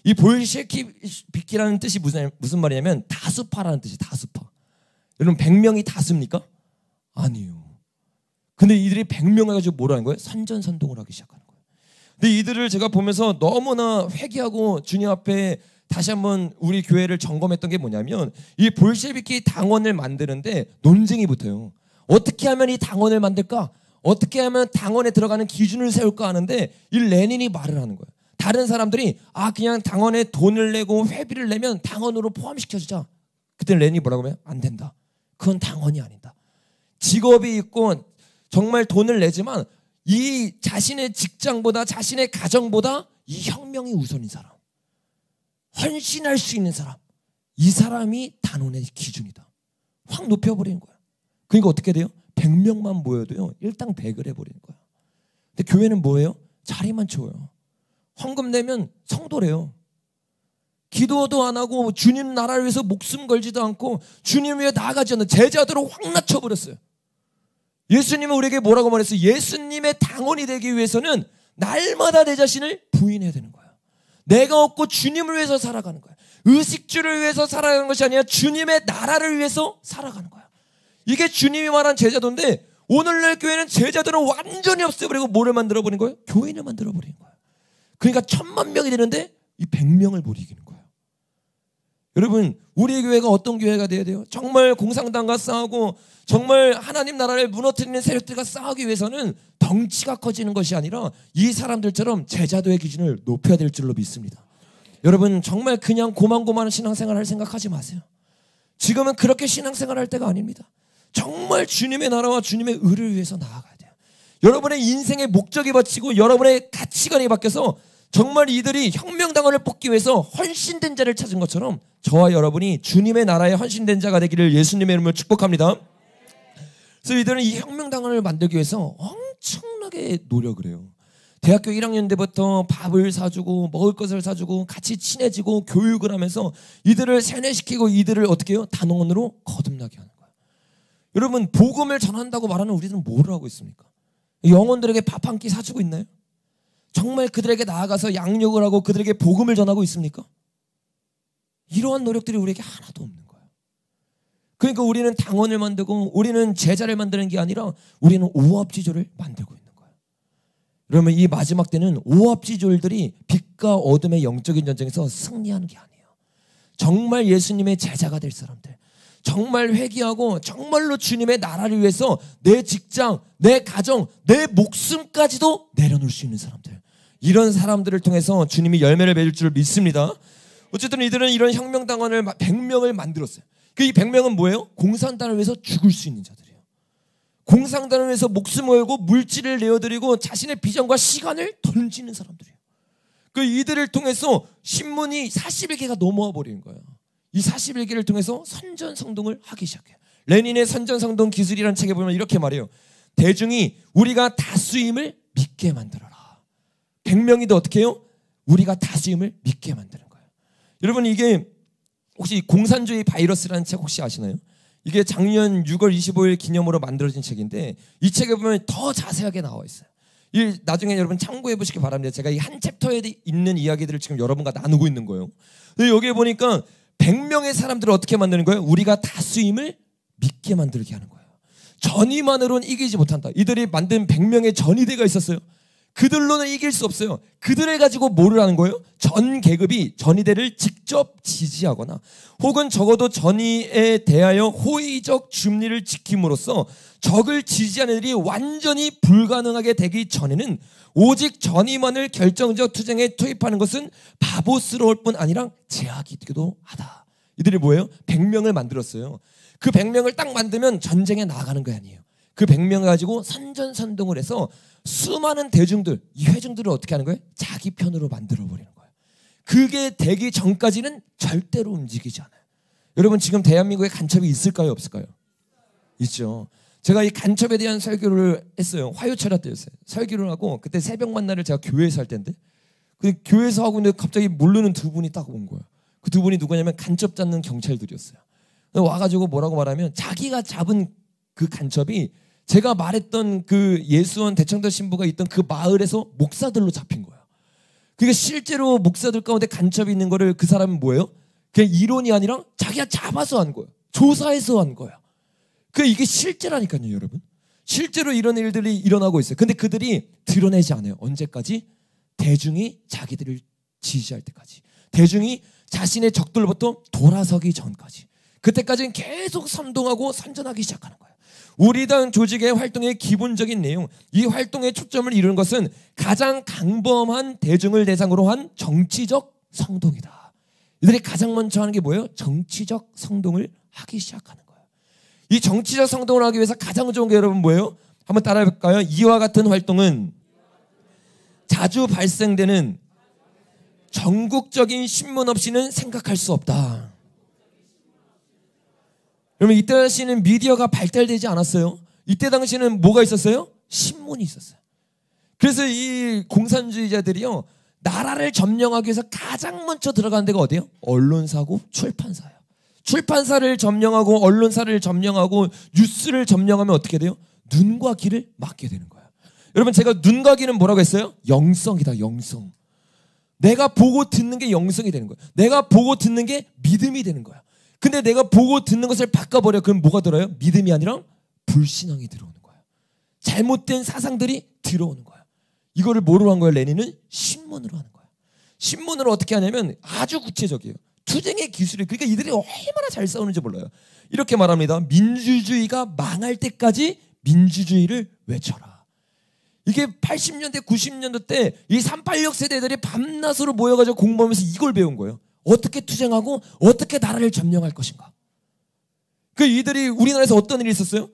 이 볼셰비키라는 뜻이 무슨 말이냐면 다수파라는 뜻이 다수파. 여러분 100명이 다수입니까? 아니에요. 근데 이들이 100명 해가지고 뭐라는 거예요? 선전선동을 하기 시작하는 거예요. 근데 이들을 제가 보면서 너무나 회개하고 주님 앞에 다시 한번 우리 교회를 점검했던 게 뭐냐면 이 볼셰비키 당원을 만드는데 논쟁이 붙어요. 어떻게 하면 이 당원을 만들까? 어떻게 하면 당원에 들어가는 기준을 세울까 하는데 이 레닌이 말을 하는 거예요. 다른 사람들이 그냥 당원에 돈을 내고 회비를 내면 당원으로 포함시켜주자. 그때 렌이 뭐라고 하면 안 된다. 그건 당원이 아니다. 직업이 있고 정말 돈을 내지만 이 자신의 직장보다 자신의 가정보다 이 혁명이 우선인 사람, 헌신할 수 있는 사람, 이 사람이 단원의 기준이다. 확 높여버리는 거야. 그러니까 어떻게 돼요? 100명만 모여도요 일당 100을 해버리는 거야. 근데 교회는 뭐예요? 자리만 채워요. 헌금 내면 성도래요. 기도도 안 하고 주님 나라를 위해서 목숨 걸지도 않고 주님 위해 나아가지 않는 제자들을 확 낮춰버렸어요. 예수님은 우리에게 뭐라고 말했어요? 예수님의 당원이 되기 위해서는 날마다 내 자신을 부인해야 되는 거야. 내가 없고 주님을 위해서 살아가는 거야. 의식주를 위해서 살아가는 것이 아니라 주님의 나라를 위해서 살아가는 거야. 이게 주님이 말한 제자도인데 오늘날 교회는 제자들은 완전히 없애버리고 뭐를 만들어버린 거예요? 교인을 만들어버린 거야. 그러니까 1000,000명이 되는데 이 100명을 못 이기는 거예요. 여러분, 우리 교회가 어떤 교회가 돼야 돼요? 정말 공산당과 싸우고 정말 하나님 나라를 무너뜨리는 세력들과 싸우기 위해서는 덩치가 커지는 것이 아니라 이 사람들처럼 제자도의 기준을 높여야 될 줄로 믿습니다. 여러분, 정말 그냥 고만고만한 신앙생활을 생각하지 마세요. 지금은 그렇게 신앙생활할 때가 아닙니다. 정말 주님의 나라와 주님의 의를 위해서 나아가야 돼요. 여러분의 인생의 목적이 바뀌고 여러분의 가치관이 바뀌어서 정말 이들이 혁명당원을 뽑기 위해서 헌신된 자를 찾은 것처럼 저와 여러분이 주님의 나라에 헌신된 자가 되기를 예수님의 이름으로 축복합니다. 그래서 이들은 이 혁명당원을 만들기 위해서 엄청나게 노력을 해요. 대학교 1학년 때부터 밥을 사주고 먹을 것을 사주고 같이 친해지고 교육을 하면서 이들을 세뇌시키고 이들을 어떻게 해요? 단원으로 거듭나게 하는 거예요. 여러분, 복음을 전한다고 말하는 우리들은 뭐를 하고 있습니까? 영혼들에게 밥 한 끼 사주고 있나요? 정말 그들에게 나아가서 양육을 하고 그들에게 복음을 전하고 있습니까? 이러한 노력들이 우리에게 하나도 없는 거예요. 그러니까 우리는 당원을 만들고 우리는 제자를 만드는 게 아니라 우리는 오합지졸을 만들고 있는 거예요. 그러면 이 마지막 때는 오합지졸들이 빛과 어둠의 영적인 전쟁에서 승리하는 게 아니에요. 정말 예수님의 제자가 될 사람들, 정말 회개하고 정말로 주님의 나라를 위해서 내 직장, 내 가정, 내 목숨까지도 내려놓을 수 있는 사람들, 이런 사람들을 통해서 주님이 열매를 맺을 줄 믿습니다. 어쨌든 이들은 이런 혁명당원을 100명을 만들었어요. 이 100명은 뭐예요? 공산당을 위해서 죽을 수 있는 자들이에요. 공산당을 위해서 목숨을 걸고 물질을 내어드리고 자신의 비전과 시간을 던지는 사람들이에요. 이들을 통해서 신문이 41개가 넘어와 버리는 거예요. 이 41개를 통해서 선전성동을 하기 시작해요. 레닌의 선전성동 기술이라는 책에 보면 이렇게 말해요. 대중이 우리가 다수임을 믿게 만들어라. 100명이도 어떻게 해요? 우리가 다수임을 믿게 만드는 거예요. 여러분, 이게 혹시 공산주의 바이러스라는 책 혹시 아시나요? 이게 작년 6월 25일 기념으로 만들어진 책인데 이 책에 보면 더 자세하게 나와 있어요. 나중에 여러분 참고해 보시기 바랍니다. 제가 이 한 챕터에 있는 이야기들을 지금 여러분과 나누고 있는 거예요. 근데 여기에 보니까 100명의 사람들을 어떻게 만드는 거예요? 우리가 다수임을 믿게 만들게 하는 거예요. 전의만으로는 이기지 못한다. 이들이 만든 100명의 전의대가 있었어요. 그들로는 이길 수 없어요. 그들을 가지고 뭐를 하는 거예요? 전 계급이 전의대를 직접 지지하거나 혹은 적어도 전의에 대하여 호의적 중리를 지킴으로써 적을 지지하는 일이 완전히 불가능하게 되기 전에는 오직 전의만을 결정적 투쟁에 투입하는 것은 바보스러울 뿐 아니라 제약이기도 하다. 이들이 뭐예요? 100명을 만들었어요. 그 100명을 딱 만들면 전쟁에 나가는 거 아니에요. 그 100명을 가지고 선전선동을 해서 수많은 대중들, 이 회중들을 어떻게 하는 거예요? 자기 편으로 만들어버리는 거예요. 그게 되기 전까지는 절대로 움직이지 않아요. 여러분, 지금 대한민국에 간첩이 있을까요? 없을까요? 있죠. 제가 이 간첩에 대한 설교를 했어요. 화요철야 때였어요. 설교를 하고 그때 새벽 만나를 제가 교회에서 할 때인데 교회에서 하고 있는데 갑자기 모르는 두 분이 딱 온 거예요. 그 두 분이 누구냐면 간첩 잡는 경찰들이었어요. 와가지고 뭐라고 말하면 자기가 잡은 그 간첩이 제가 말했던 그 예수원 대청도 신부가 있던 그 마을에서 목사들로 잡힌 거예요. 그게 실제로 목사들 가운데 간첩이 있는 거를 그 사람은 뭐예요? 그냥 이론이 아니라 자기가 잡아서 한 거예요. 조사해서 한 거예요. 이게 실제라니까요, 여러분. 실제로 이런 일들이 일어나고 있어요. 근데 그들이 드러내지 않아요. 언제까지? 대중이 자기들을 지지할 때까지. 대중이 자신의 적들로부터 돌아서기 전까지. 그때까지는 계속 선동하고 선전하기 시작하는 거예요. 우리 당 조직의 활동의 기본적인 내용, 이 활동의 초점을 이루는 것은 가장 강범한 대중을 대상으로 한 정치적 성동이다. 이들이 가장 먼저 하는 게 뭐예요? 정치적 성동을 하기 시작하는 거예요. 이 정치적 성동을 하기 위해서 가장 좋은 게 여러분 뭐예요? 한번 따라해 볼까요? 이와 같은 활동은 자주 발생되는 전국적인 신문 없이는 생각할 수 없다. 여러분 이때 당시에는 미디어가 발달되지 않았어요. 이때 당시에는 뭐가 있었어요? 신문이 있었어요. 그래서 이 공산주의자들이요, 나라를 점령하기 위해서 가장 먼저 들어간 데가 어디예요? 언론사고 출판사예요. 출판사를 점령하고 언론사를 점령하고 뉴스를 점령하면 어떻게 돼요? 눈과 귀를 막게 되는 거예요. 여러분 제가 눈과 귀는 뭐라고 했어요? 영성이다. 영성. 내가 보고 듣는 게 영성이 되는 거예요. 내가 보고 듣는 게 믿음이 되는 거예요. 근데 내가 보고 듣는 것을 바꿔버려. 그럼 뭐가 들어요? 믿음이 아니라 불신앙이 들어오는 거예요. 잘못된 사상들이 들어오는 거예요. 이거를 뭐로 한 거예요? 레닌은 신문으로 하는 거예요. 신문으로 어떻게 하냐면 아주 구체적이에요. 투쟁의 기술이, 그러니까 이들이 얼마나 잘 싸우는지 몰라요. 이렇게 말합니다. 민주주의가 망할 때까지 민주주의를 외쳐라. 이게 80년대 90년대 때 이 386 세대들이 밤낮으로 모여가지고 공부하면서 이걸 배운 거예요. 어떻게 투쟁하고 어떻게 나라를 점령할 것인가. 그 이들이 우리나라에서 어떤 일이 있었어요?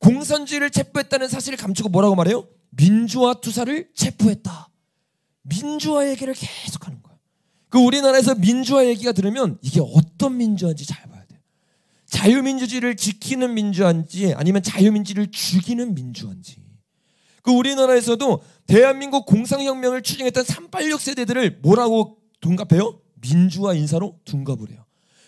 공산주의를 체포했다는 사실을 감추고 뭐라고 말해요? 민주화 투사를 체포했다. 민주화 얘기를 계속하는 거예요. 그 우리나라에서 민주화 얘기가 들으면 이게 어떤 민주화인지 잘 봐야 돼요. 자유민주주의를 지키는 민주화인지 아니면 자유민주주의를 죽이는 민주화인지. 그 우리나라에서도 대한민국 공산혁명을 추진했던 386 세대들을 뭐라고 둔갑해요? 민주화 인사로 둔갑을 해요.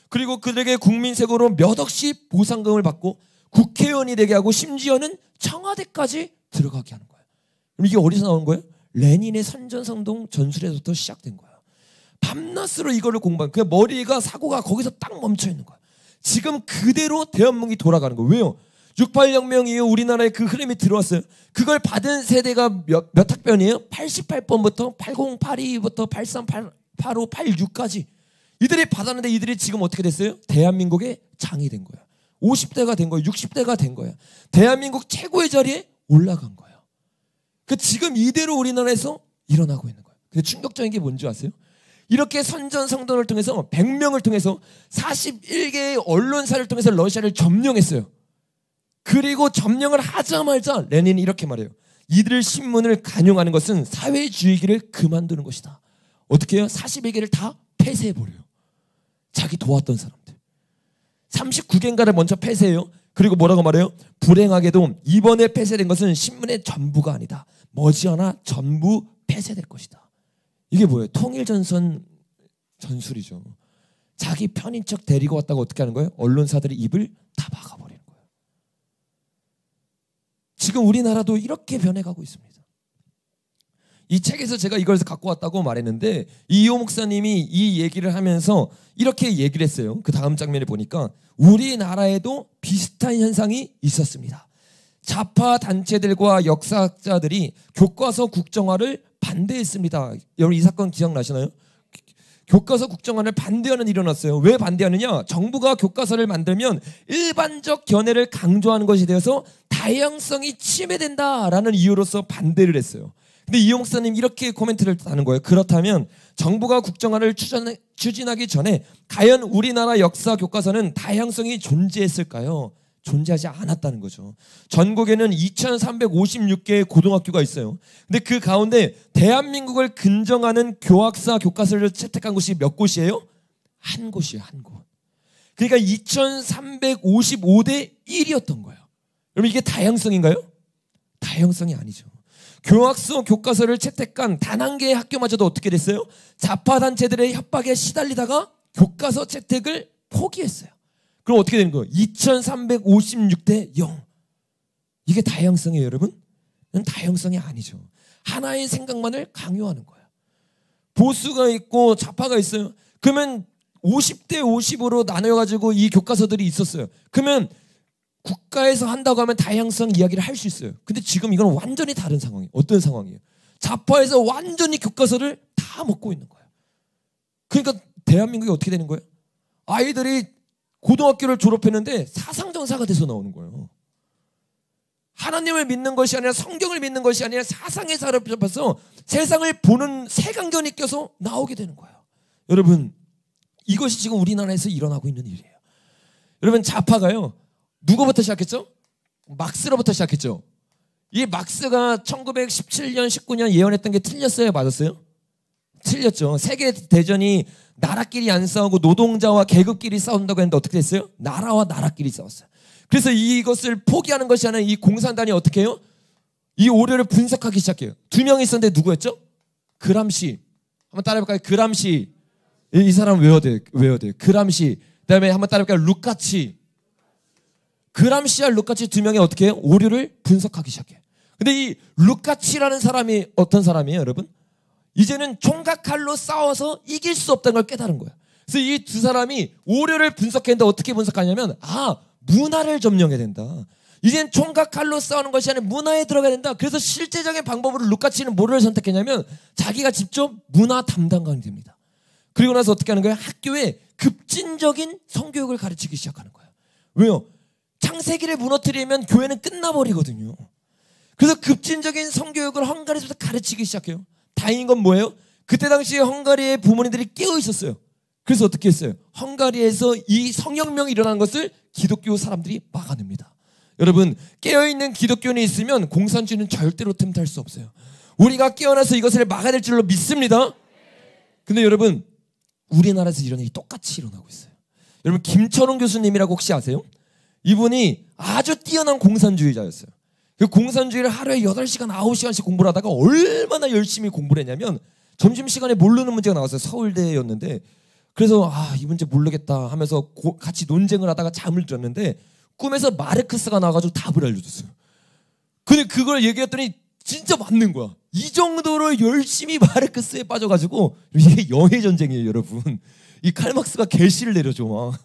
그리고 그들에게 국민세금으로 몇 억씩 보상금을 받고 국회의원이 되게 하고 심지어는 청와대까지 들어가게 하는 거예요. 그럼 이게 어디서 나온 거예요? 레닌의 선전성동 전술에서부터 시작된 거예요. 밤낮으로 이거를 공부한, 그 머리가 사고가 거기서 딱 멈춰 있는 거예요. 지금 그대로 대한민국이 돌아가는 거예요. 왜요? 68혁명 이후 우리나라에 그 흐름이 들어왔어요. 그걸 받은 세대가 몇 학번이에요? 88번부터 8082부터 83, 85, 86까지 이들이 받았는데 이들이 지금 어떻게 됐어요? 대한민국의 장이 된 거예요. 50대가 된 거예요. 60대가 된 거예요. 대한민국 최고의 자리에 올라간 거예요. 그 지금 이대로 우리나라에서 일어나고 있는 거예요. 근데 충격적인 게 뭔지 아세요? 이렇게 선전성동을 통해서 100명을 통해서 41개의 언론사를 통해서 러시아를 점령했어요. 그리고 점령을 하자마자 레닌이 이렇게 말해요. 이들 신문을 간용하는 것은 사회주의를 그만두는 것이다. 어떻게 해요? 41개를 다 폐쇄해버려요. 자기 도왔던 사람들 39개인가를 먼저 폐쇄해요. 그리고 뭐라고 말해요? 불행하게도 이번에 폐쇄된 것은 신문의 전부가 아니다. 머지않아 전부 폐쇄될 것이다. 이게 뭐예요? 통일전선 전술이죠. 자기 편인 척 데리고 왔다고 어떻게 하는 거예요? 언론사들이 입을 다 막아버리는 거예요. 지금 우리나라도 이렇게 변해가고 있습니다. 이 책에서 제가 이걸 갖고 왔다고 말했는데 이호 목사님이 이 얘기를 하면서 이렇게 얘기를 했어요. 그 다음 장면에 보니까 우리나라에도 비슷한 현상이 있었습니다. 좌파 단체들과 역사학자들이 교과서 국정화를 반대했습니다. 여러분 이 사건 기억나시나요? 교과서 국정화를 반대하는 일이 일어났어요. 왜 반대하느냐? 정부가 교과서를 만들면 일반적 견해를 강조하는 것이 되어서 다양성이 침해된다라는 이유로서 반대를 했어요. 근데 이 목사님 이렇게 코멘트를 하는 거예요. 그렇다면 정부가 국정화를 추진하기 전에 과연 우리나라 역사 교과서는 다양성이 존재했을까요? 존재하지 않았다는 거죠. 전국에는 2356개의 고등학교가 있어요. 근데 그 가운데 대한민국을 근정하는 교학사 교과서를 채택한 곳이 몇 곳이에요? 한 곳이에요. 한 곳. 그러니까 2355대 1이었던 거예요. 여러분 이게 다양성인가요? 다양성이 아니죠. 교학서 교과서를 채택한 단 한 개의 학교마저도 어떻게 됐어요? 좌파 단체들의 협박에 시달리다가 교과서 채택을 포기했어요. 그럼 어떻게 되는 거예요? 2356대 0. 이게 다양성이에요, 여러분? 이건 다양성이 아니죠. 하나의 생각만을 강요하는 거예요. 보수가 있고 좌파가 있어요. 그러면 50대 50으로 나눠가지고 이 교과서들이 있었어요. 그러면 국가에서 한다고 하면 다양성 이야기를 할 수 있어요. 근데 지금 이건 완전히 다른 상황이에요. 어떤 상황이에요? 좌파에서 완전히 교과서를 다 먹고 있는 거예요. 그러니까 대한민국이 어떻게 되는 거예요? 아이들이 고등학교를 졸업했는데 사상정사가 돼서 나오는 거예요. 하나님을 믿는 것이 아니라 성경을 믿는 것이 아니라 사상에 사로잡혀서 세상을 보는 색안경이 껴서 나오게 되는 거예요. 여러분, 이것이 지금 우리나라에서 일어나고 있는 일이에요. 여러분, 좌파가요, 누구부터 시작했죠? 막스로부터 시작했죠. 이 막스가 1917년, 19년 예언했던 게 틀렸어요? 맞았어요? 틀렸죠. 세계대전이 나라끼리 안 싸우고 노동자와 계급끼리 싸운다고 했는데 어떻게 됐어요? 나라와 나라끼리 싸웠어요. 그래서 이것을 포기하는 것이 아니라 이 공산당이 어떻게 해요? 이 오류를 분석하기 시작해요. 두 명이 있었는데 누구였죠? 그람시. 한번 따라해볼까요? 그람시. 이 사람 외워야 돼요. 그람시. 그 다음에 한번 따라해볼까요? 루카치. 그람시와 루카치 두 명이 어떻게 해요? 오류를 분석하기 시작해요. 근데 이 루카치라는 사람이 어떤 사람이에요, 여러분? 이제는 총각 칼로 싸워서 이길 수 없다는 걸 깨달은 거예요. 그래서 이 두 사람이 오류를 분석했는데 어떻게 분석하냐면, 문화를 점령해야 된다. 이젠 총각 칼로 싸우는 것이 아니라 문화에 들어가야 된다. 그래서 실제적인 방법으로 루카치는 뭐를 선택했냐면 자기가 직접 문화 담당관이 됩니다. 그리고 나서 어떻게 하는 거예요? 학교에 급진적인 성교육을 가르치기 시작하는 거예요. 왜요? 창세기를 무너뜨리면 교회는 끝나버리거든요. 그래서 급진적인 성교육을 헝가리에서 가르치기 시작해요. 다행인 건 뭐예요? 그때 당시에 헝가리의 부모님들이 깨어 있었어요. 그래서 어떻게 했어요? 헝가리에서 이 성혁명이 일어나는 것을 기독교 사람들이 막아냅니다. 여러분, 깨어있는 기독교인이 있으면 공산주의는 절대로 틈탈 수 없어요. 우리가 깨어나서 이것을 막아야 될 줄로 믿습니다. 근데 여러분, 우리나라에서 이런 일이 똑같이 일어나고 있어요. 여러분, 김철웅 교수님이라고 혹시 아세요? 이분이 아주 뛰어난 공산주의자였어요. 그 공산주의를 하루에 8시간, 9시간씩 공부를 하다가 얼마나 열심히 공부를 했냐면 점심시간에 모르는 문제가 나왔어요. 서울대였는데. 그래서 이 문제 모르겠다 하면서 같이 논쟁을 하다가 잠을 들었는데 꿈에서 마르크스가 나와가지고 답을 알려줬어요. 근데 그걸 얘기했더니 진짜 맞는 거야. 이 정도로 열심히 마르크스에 빠져가지고, 이게 영의 전쟁이에요, 여러분. 이 칼막스가 계시를 내려줘 막.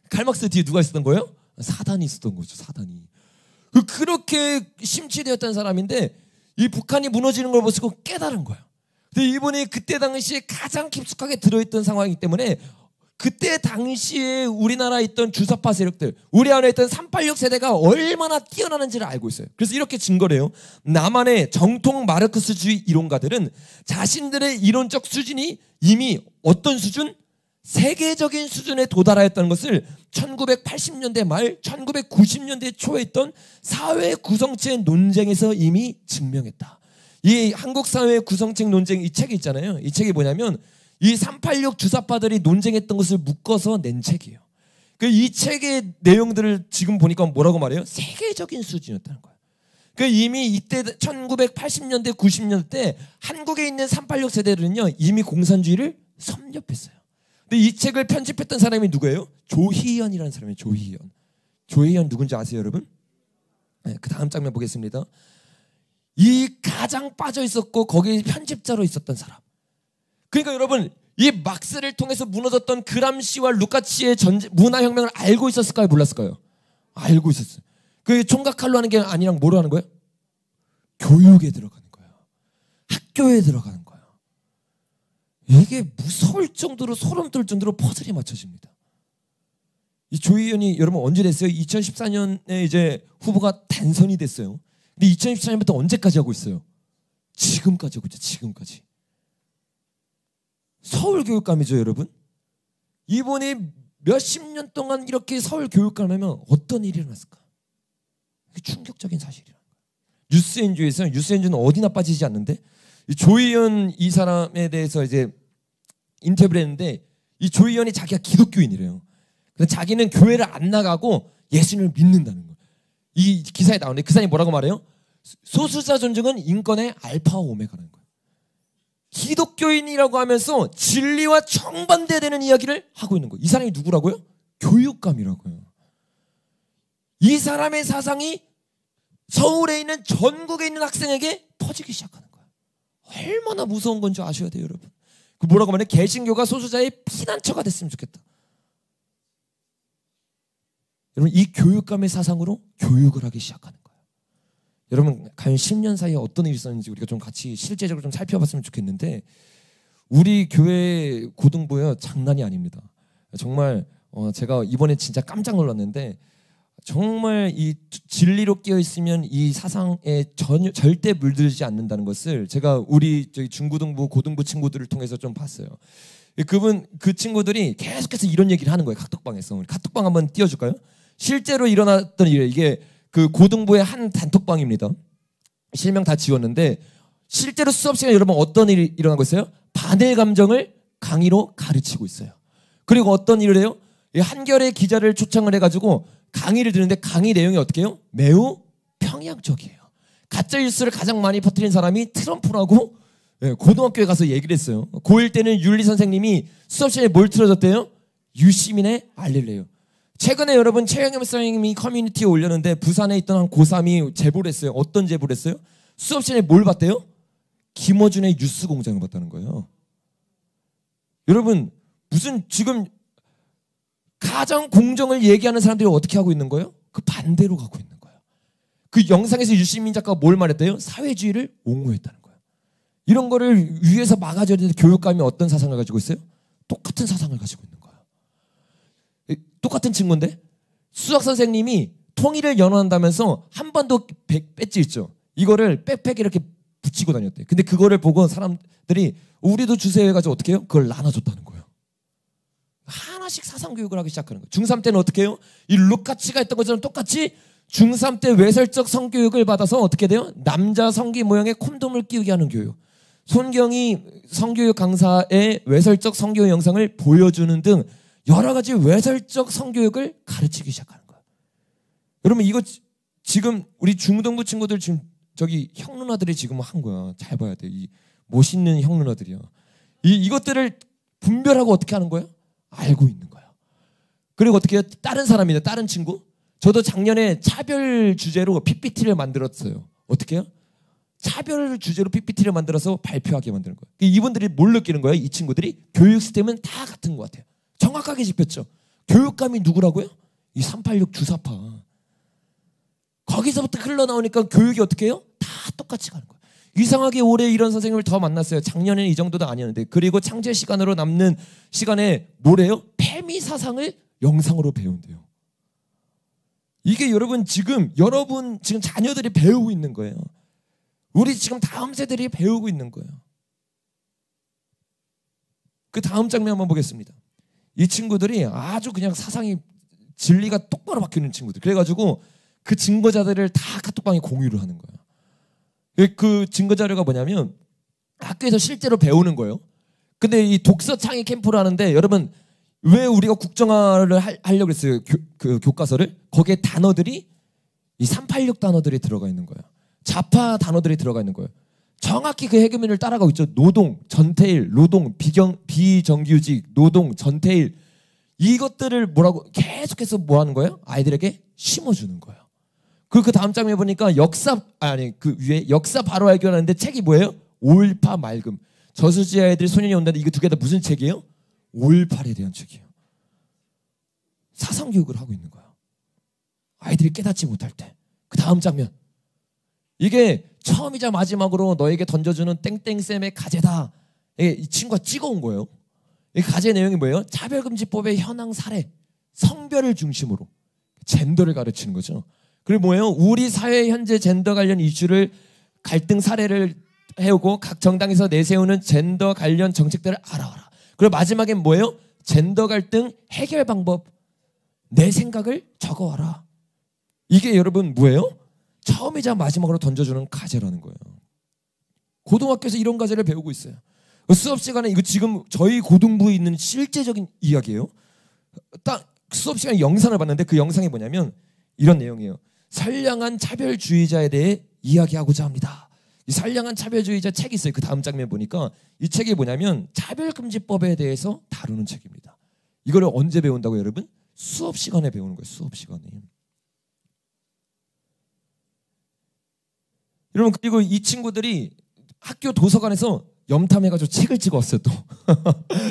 칼막스 뒤에 누가 있었던 거예요? 사단이 있었던 거죠. 사단이. 그렇게 심취되었던 사람인데 이 북한이 무너지는 걸 보시고 깨달은 거예요. 근데 이분이 그때 당시에 가장 깊숙하게 들어있던 상황이기 때문에 그때 당시에 우리나라에 있던 주사파 세력들, 우리 안에 있던 386 세대가 얼마나 뛰어나는지를 알고 있어요. 그래서 이렇게 증거를 해요. 남한의 정통 마르크스주의 이론가들은 자신들의 이론적 수준이 이미 어떤 수준? 세계적인 수준에 도달하였다는 것을 1980년대 말 1990년대 초에 있던 사회 구성체 논쟁에서 이미 증명했다. 이 한국 사회 구성책 논쟁, 이 책이 있잖아요. 이 책이 뭐냐면 이 386 주사파들이 논쟁했던 것을 묶어서 낸 책이에요. 이 책의 내용들을 지금 보니까 뭐라고 말해요? 세계적인 수준이었다는 거예요. 이미 이때 1980년대 90년대 때 한국에 있는 386 세대들은요 이미 공산주의를 섭렵했어요. 근데 이 책을 편집했던 사람이 누구예요? 조희연이라는 사람이에요. 조희연. 조희연 누군지 아세요, 여러분? 네, 그 다음 장면 보겠습니다. 이 가장 빠져 있었고 거기 편집자로 있었던 사람. 그러니까 여러분, 이 막스를 통해서 무너졌던 그람시와 루카치의 문화혁명을 알고 있었을까요? 몰랐을까요? 알고 있었어요. 그 총각 칼로 하는 게 아니랑 뭐로 하는 거예요? 교육에 들어가는 거예요. 학교에 들어가는 거예요. 이게 무서울 정도로 소름 돋을 정도로 퍼즐이 맞춰집니다. 이 조희연이 여러분 언제 됐어요? 2014년에 이제 후보가 당선이 됐어요. 근데 2014년부터 언제까지 하고 있어요? 지금까지 하고 있죠. 지금까지. 서울교육감이죠, 여러분. 이번에 몇십 년 동안 이렇게 서울교육감을 하면 어떤 일이 일어났을까? 이게 충격적인 사실이라는 거예요. 뉴스엔주에서, 뉴스엔주는 어디나 빠지지 않는데 조희연 이 사람에 대해서 이제 인터뷰를 했는데 이 조희연이 자기가 기독교인이래요. 근데 자기는 교회를 안 나가고 예수님을 믿는다는 거예요. 이 기사에 나오는데 그 사람이 뭐라고 말해요? 소수자 존중은 인권의 알파와 오메가라는 거예요. 기독교인이라고 하면서 진리와 정반대되는 이야기를 하고 있는 거예요. 이 사람이 누구라고요? 교육감이라고요. 이 사람의 사상이 서울에 있는 전국에 있는 학생에게 퍼지기 시작하는 거예요. 얼마나 무서운 건지 아셔야 돼요, 여러분. 그 뭐라고 말해? 개신교가 소수자의 피난처가 됐으면 좋겠다. 여러분, 이 교육감의 사상으로 교육을 하기 시작하는 거예요. 여러분, 과연 10년 사이에 어떤 일이 있었는지 우리가 좀 같이 실제적으로 좀 살펴봤으면 좋겠는데, 우리 교회 고등부요 장난이 아닙니다. 정말 제가 이번에 진짜 깜짝 놀랐는데, 정말 이 진리로 깨어 있으면 이 사상에 전혀 절대 물들지 않는다는 것을 제가 우리 저희 중고등부 고등부 친구들을 통해서 좀 봤어요. 그 친구들이 계속해서 이런 얘기를 하는 거예요. 카톡방에서. 우리 카톡방 한번 띄워줄까요? 실제로 일어났던 일이에요. 이게 그 고등부의 한 단톡방입니다. 실명 다 지웠는데 실제로 수업 시간에 여러분 어떤 일이 일어나고 있어요? 반의 감정을 강의로 가르치고 있어요. 그리고 어떤 일을 해요? 한겨레 기자를 초청을 해가지고 강의를 듣는데 강의 내용이 어떻게 해요? 매우 평양적이에요. 가짜 뉴스를 가장 많이 퍼뜨린 사람이 트럼프라고 고등학교에 가서 얘기를 했어요. 고1 때는 윤리 선생님이 수업 시간에 뭘 틀어줬대요? 유시민의 알릴레요. 최근에 여러분 최영임 선생님이 커뮤니티에 올렸는데 부산에 있던 한 고3이 제보를 했어요. 어떤 제보를 했어요? 수업 시간에 뭘 봤대요? 김어준의 뉴스공장을 봤다는 거예요. 여러분 무슨 지금 가정 공정을 얘기하는 사람들이 어떻게 하고 있는 거예요? 그 반대로 가고 있는 거예요. 그 영상에서 유시민 작가가 뭘 말했대요? 사회주의를 옹호했다는 거예요. 이런 거를 위에서 막아줘야 되는데 교육감이 어떤 사상을 가지고 있어요? 똑같은 사상을 가지고 있는 거예요. 똑같은 친구인데 수학 선생님이 통일을 연호한다면서 한 번도 배지 있죠. 이거를 백팩에 이렇게 붙이고 다녔대요. 근데 그거를 보고 사람들이 우리도 주세요 해가지고 어떻게 해요? 그걸 나눠줬다는 거예요. 하나씩 사상교육을 하기 시작하는 거예요. 중3 때는 어떻게 해요? 이 루카치가 했던 것처럼 똑같이 중3 때 외설적 성교육을 받아서 어떻게 돼요? 남자 성기 모양의 콘돔을 끼우게 하는 교육. 손경이 성교육 강사의 외설적 성교육 영상을 보여주는 등 여러 가지 외설적 성교육을 가르치기 시작하는 거예요. 여러분 이거 지금 우리 중등부 친구들 지금 저기 형 누나들이 지금 한 거야. 잘 봐야 돼. 이 멋있는 형 누나들이야. 이것들을 분별하고 어떻게 하는 거예요? 알고 있는 거예요. 그리고 어떻게 해요? 다른 사람이다. 다른 친구. 저도 작년에 차별 주제로 PPT를 만들었어요. 어떻게 해요? 차별 주제로 PPT를 만들어서 발표하게 만드는 거예요. 이분들이 뭘 느끼는 거예요? 이 친구들이 교육 시스템은 다 같은 것 같아요. 정확하게 짚혔죠. 교육감이 누구라고요? 이 386 주사파. 거기서부터 흘러나오니까 교육이 어떻게 해요? 다 똑같이 가는 거예요. 이상하게 올해 이런 선생님을 더 만났어요. 작년에는 이 정도도 아니었는데. 그리고 창제 시간으로 남는 시간에 뭐래요? 페미 사상을 영상으로 배운대요. 이게 여러분 지금 자녀들이 배우고 있는 거예요. 우리 지금 다음 세대들이 배우고 있는 거예요. 그 다음 장면 한번 보겠습니다. 이 친구들이 아주 그냥 사상이 진리가 똑바로 바뀌는 친구들. 그래가지고 그 증거자들을 다 카톡방에 공유를 하는 거예요. 그 증거자료가 뭐냐면 학교에서 실제로 배우는 거예요. 근데 이 독서 창의 캠프를 하는데 여러분 왜 우리가 국정화를 하려고 했어요? 그 교과서를? 거기에 단어들이 이 386 단어들이 들어가 있는 거예요. 좌파 단어들이 들어가 있는 거예요. 정확히 그 해결문을 따라가고 있죠. 노동, 전태일, 노동, 비정규직, 노동, 전태일 이것들을 뭐라고 계속해서 뭐 하는 거예요? 아이들에게 심어주는 거예요. 그 다음 장면에 보니까 그 위에 역사 바로 알기라는데 책이 뭐예요? 5.18 맑음. 저수지 아이들 소년이 온다는데 이거 두 개 다 무슨 책이에요? 5.18에 대한 책이에요. 사상교육을 하고 있는 거예요. 아이들이 깨닫지 못할 때. 그 다음 장면. 이게 처음이자 마지막으로 너에게 던져주는 땡땡쌤의 가제다. 이 친구가 찍어온 거예요. 이 가제 내용이 뭐예요? 차별금지법의 현황 사례. 성별을 중심으로. 젠더를 가르치는 거죠. 그리고 뭐예요? 우리 사회 현재 젠더 관련 이슈를 갈등 사례를 해오고 각 정당에서 내세우는 젠더 관련 정책들을 알아와라. 그리고 마지막엔 뭐예요? 젠더 갈등 해결 방법. 내 생각을 적어와라. 이게 여러분 뭐예요? 처음이자 마지막으로 던져주는 과제라는 거예요. 고등학교에서 이런 과제를 배우고 있어요. 수업 시간에 이거 지금 저희 고등부에 있는 실제적인 이야기예요. 딱 수업 시간에 영상을 봤는데 그 영상이 뭐냐면 이런 내용이에요. 선량한 차별주의자에 대해 이야기하고자 합니다. 이 선량한 차별주의자 책이 있어요. 그 다음 장면 보니까 이 책이 뭐냐면 차별금지법에 대해서 다루는 책입니다. 이거를 언제 배운다고 여러분? 수업 시간에 배우는 거예요. 수업 시간에. 여러분 그리고 이 친구들이 학교 도서관에서 염탐해가지고 책을 찍어왔어요. 또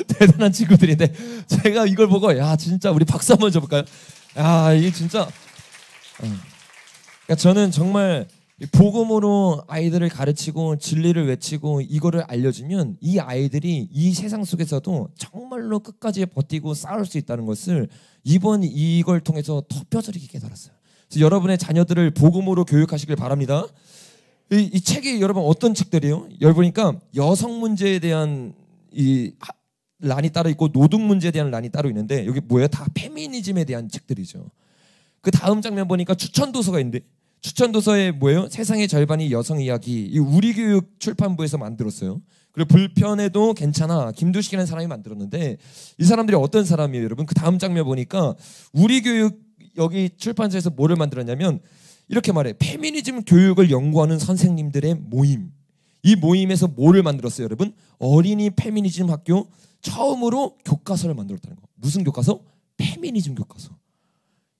대단한 친구들인데 제가 이걸 보고 야 진짜 우리 박수 한번 줘볼까요? 야 이게 진짜 그러니까 저는 정말 복음으로 아이들을 가르치고 진리를 외치고 이거를 알려주면 이 아이들이 이 세상 속에서도 정말로 끝까지 버티고 싸울 수 있다는 것을 이번 이걸 통해서 더 뼈저리게 깨달았어요. 그래서 여러분의 자녀들을 복음으로 교육하시길 바랍니다. 이 책이 여러분 어떤 책들이에요? 열보니까 여성 문제에 대한 이 란이 따로 있고 노동 문제에 대한 란이 따로 있는데 여기 뭐예요? 다 페미니즘에 대한 책들이죠. 그 다음 장면 보니까 추천 도서가 있는데 추천 도서에 뭐예요? 세상의 절반이 여성 이야기. 이 우리교육 출판부에서 만들었어요. 그리고 불편해도 괜찮아. 김두식이라는 사람이 만들었는데 이 사람들이 어떤 사람이에요, 여러분? 그 다음 장면 보니까 우리교육 여기 출판사에서 뭐를 만들었냐면 이렇게 말해. 페미니즘 교육을 연구하는 선생님들의 모임. 이 모임에서 뭐를 만들었어요, 여러분? 어린이 페미니즘 학교 처음으로 교과서를 만들었다는 거. 무슨 교과서? 페미니즘 교과서.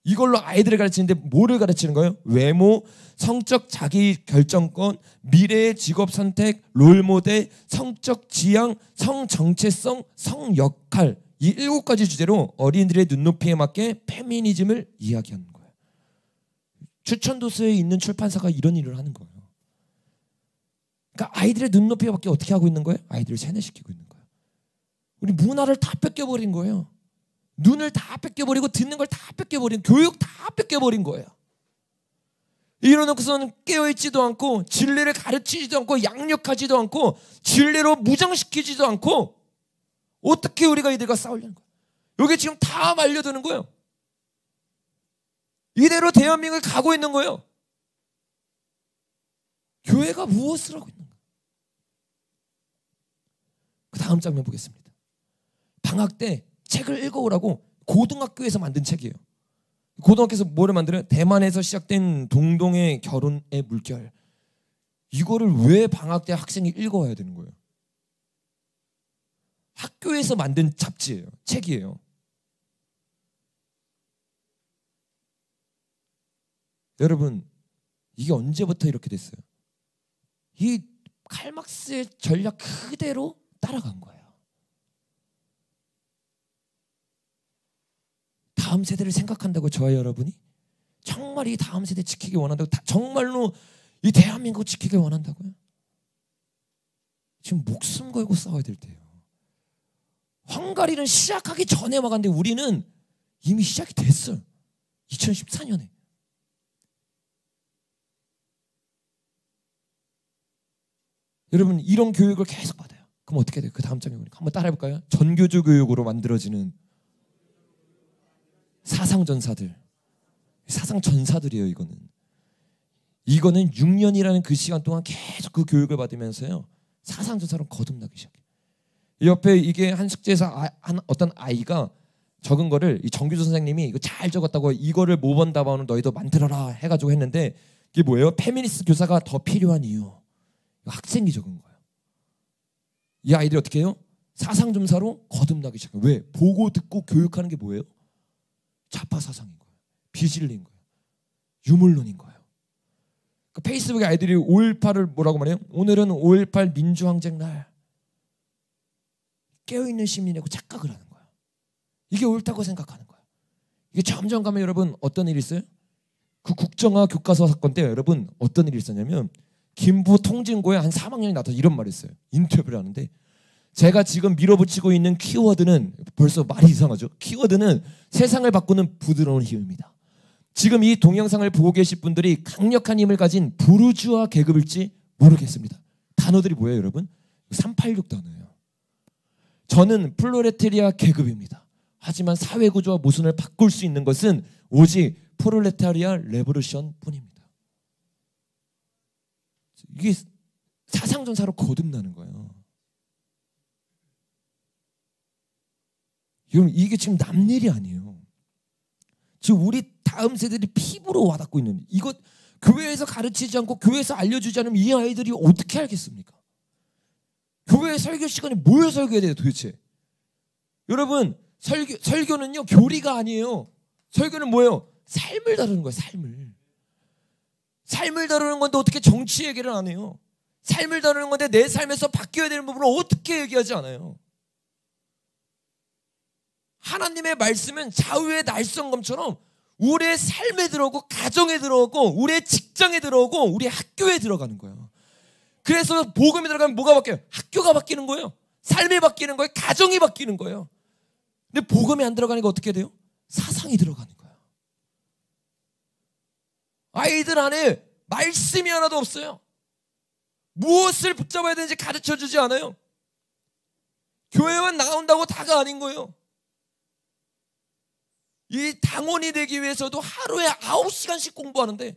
이걸로 아이들을 가르치는데 뭐를 가르치는 거예요? 외모, 성적 자기 결정권, 미래의 직업 선택, 롤모델, 성적 지향, 성 정체성, 성 역할, 이 7가지 주제로 어린이들의 눈높이에 맞게 페미니즘을 이야기하는 거예요. 추천도서에 있는 출판사가 이런 일을 하는 거예요. 그러니까 아이들의 눈높이에 맞게 어떻게 하고 있는 거예요? 아이들을 세뇌시키고 있는 거예요. 우리 문화를 다 뺏겨버린 거예요. 눈을 다 뺏겨버리고 듣는 걸 다 뺏겨버린, 교육 다 뺏겨버린 거예요. 이러놓고서는 깨어있지도 않고 진리를 가르치지도 않고 양육하지도 않고 진리로 무장시키지도 않고 어떻게 우리가 이들과 싸우려는 거예요. 여기 지금 다 말려드는 거예요. 이대로 대한민국을 가고 있는 거예요. 교회가 무엇을 하고 있는 거예요. 그 다음 장면 보겠습니다. 방학 때 책을 읽어오라고 고등학교에서 만든 책이에요. 고등학교에서 뭐를 만들어요? 대만에서 시작된 동동의 결혼의 물결. 이거를 왜 방학 때 학생이 읽어와야 되는 거예요? 학교에서 만든 잡지예요. 책이에요. 여러분, 이게 언제부터 이렇게 됐어요? 이 칼막스의 전략 그대로 따라간 거예요. 다음 세대를 생각한다고 저와 여러분이 정말 이 다음 세대 지키기 원한다고, 정말로 이 대한민국 지키기 원한다고요? 지금 목숨 걸고 싸워야 될 때예요. 헝가리는 시작하기 전에 막았는데 우리는 이미 시작이 됐어요. 2014년에. 여러분, 이런 교육을 계속 받아요. 그럼 어떻게 돼요? 그 다음 장면 보니까 한번 따라해볼까요? 전교조 교육으로 만들어지는 사상전사들. 사상전사들이에요. 이거는 6년이라는 그 시간 동안 계속 그 교육을 받으면서요 사상전사로 거듭나기 시작해요. 옆에 이게 한 숙제에서 어떤 아이가 적은 거를 이 정규조 선생님이 이거 잘 적었다고 이거를 모범 답안으로 너희도 만들어라 해가지고 했는데 이게 뭐예요? 페미니스트 교사가 더 필요한 이유. 학생이 적은 거예요. 이 아이들이 어떻게 해요? 사상전사로 거듭나기 시작해요. 왜? 보고 듣고 교육하는 게 뭐예요? 좌파 사상인 거예요. 비진리인 거예요. 유물론인 거예요. 그 페이스북에 아이들이 5.18을 뭐라고 말해요? 오늘은 5.18 민주항쟁 날. 깨어있는 시민이라고 착각을 하는 거예요. 이게 옳다고 생각하는 거예요. 이게 점점 가면 여러분 어떤 일이 있어요? 그 국정화 교과서 사건 때 여러분 어떤 일이 있었냐면 김부 통진고에 한 3학년이 나타나서 이런 말을 했어요. 인터뷰를 하는데 제가 지금 밀어붙이고 있는 키워드는 벌써 말이 이상하죠. 키워드는 세상을 바꾸는 부드러운 힘입니다. 지금 이 동영상을 보고 계실 분들이 강력한 힘을 가진 부르주아 계급일지 모르겠습니다. 단어들이 뭐예요, 여러분? 386 단어예요. 저는 플로레테리아 계급입니다. 하지만 사회구조와 모순을 바꿀 수 있는 것은 오직 프롤레타리아 레보루션 뿐입니다. 이게 사상전사로 거듭나는 거예요. 여러분, 이게 지금 남일이 아니에요. 지금 우리 다음 세대들이 피부로 와닿고 있는 이거 교회에서 가르치지 않고 교회에서 알려주지 않으면 이 아이들이 어떻게 알겠습니까? 교회 설교 시간에 뭘 설교해야 돼요 도대체? 여러분, 설교는요 교리가 아니에요. 설교는 뭐예요? 삶을 다루는 거예요. 삶을 다루는 건데 어떻게 정치 얘기를 안 해요? 삶을 다루는 건데 내 삶에서 바뀌어야 되는 부분을 어떻게 얘기하지 않아요? 하나님의 말씀은 좌우의 날성검처럼 우리의 삶에 들어오고 가정에 들어오고 우리의 직장에 들어오고 우리의 학교에 들어가는 거예요. 그래서 복음이 들어가면 뭐가 바뀌어요? 학교가 바뀌는 거예요. 삶이 바뀌는 거예요. 가정이 바뀌는 거예요. 근데 복음이 안 들어가니까 어떻게 돼요? 사상이 들어가는 거예요. 아이들 안에 말씀이 하나도 없어요. 무엇을 붙잡아야 되는지 가르쳐주지 않아요. 교회만 나온다고 다가 아닌 거예요. 이 당원이 되기 위해서도 하루에 9시간씩 공부하는데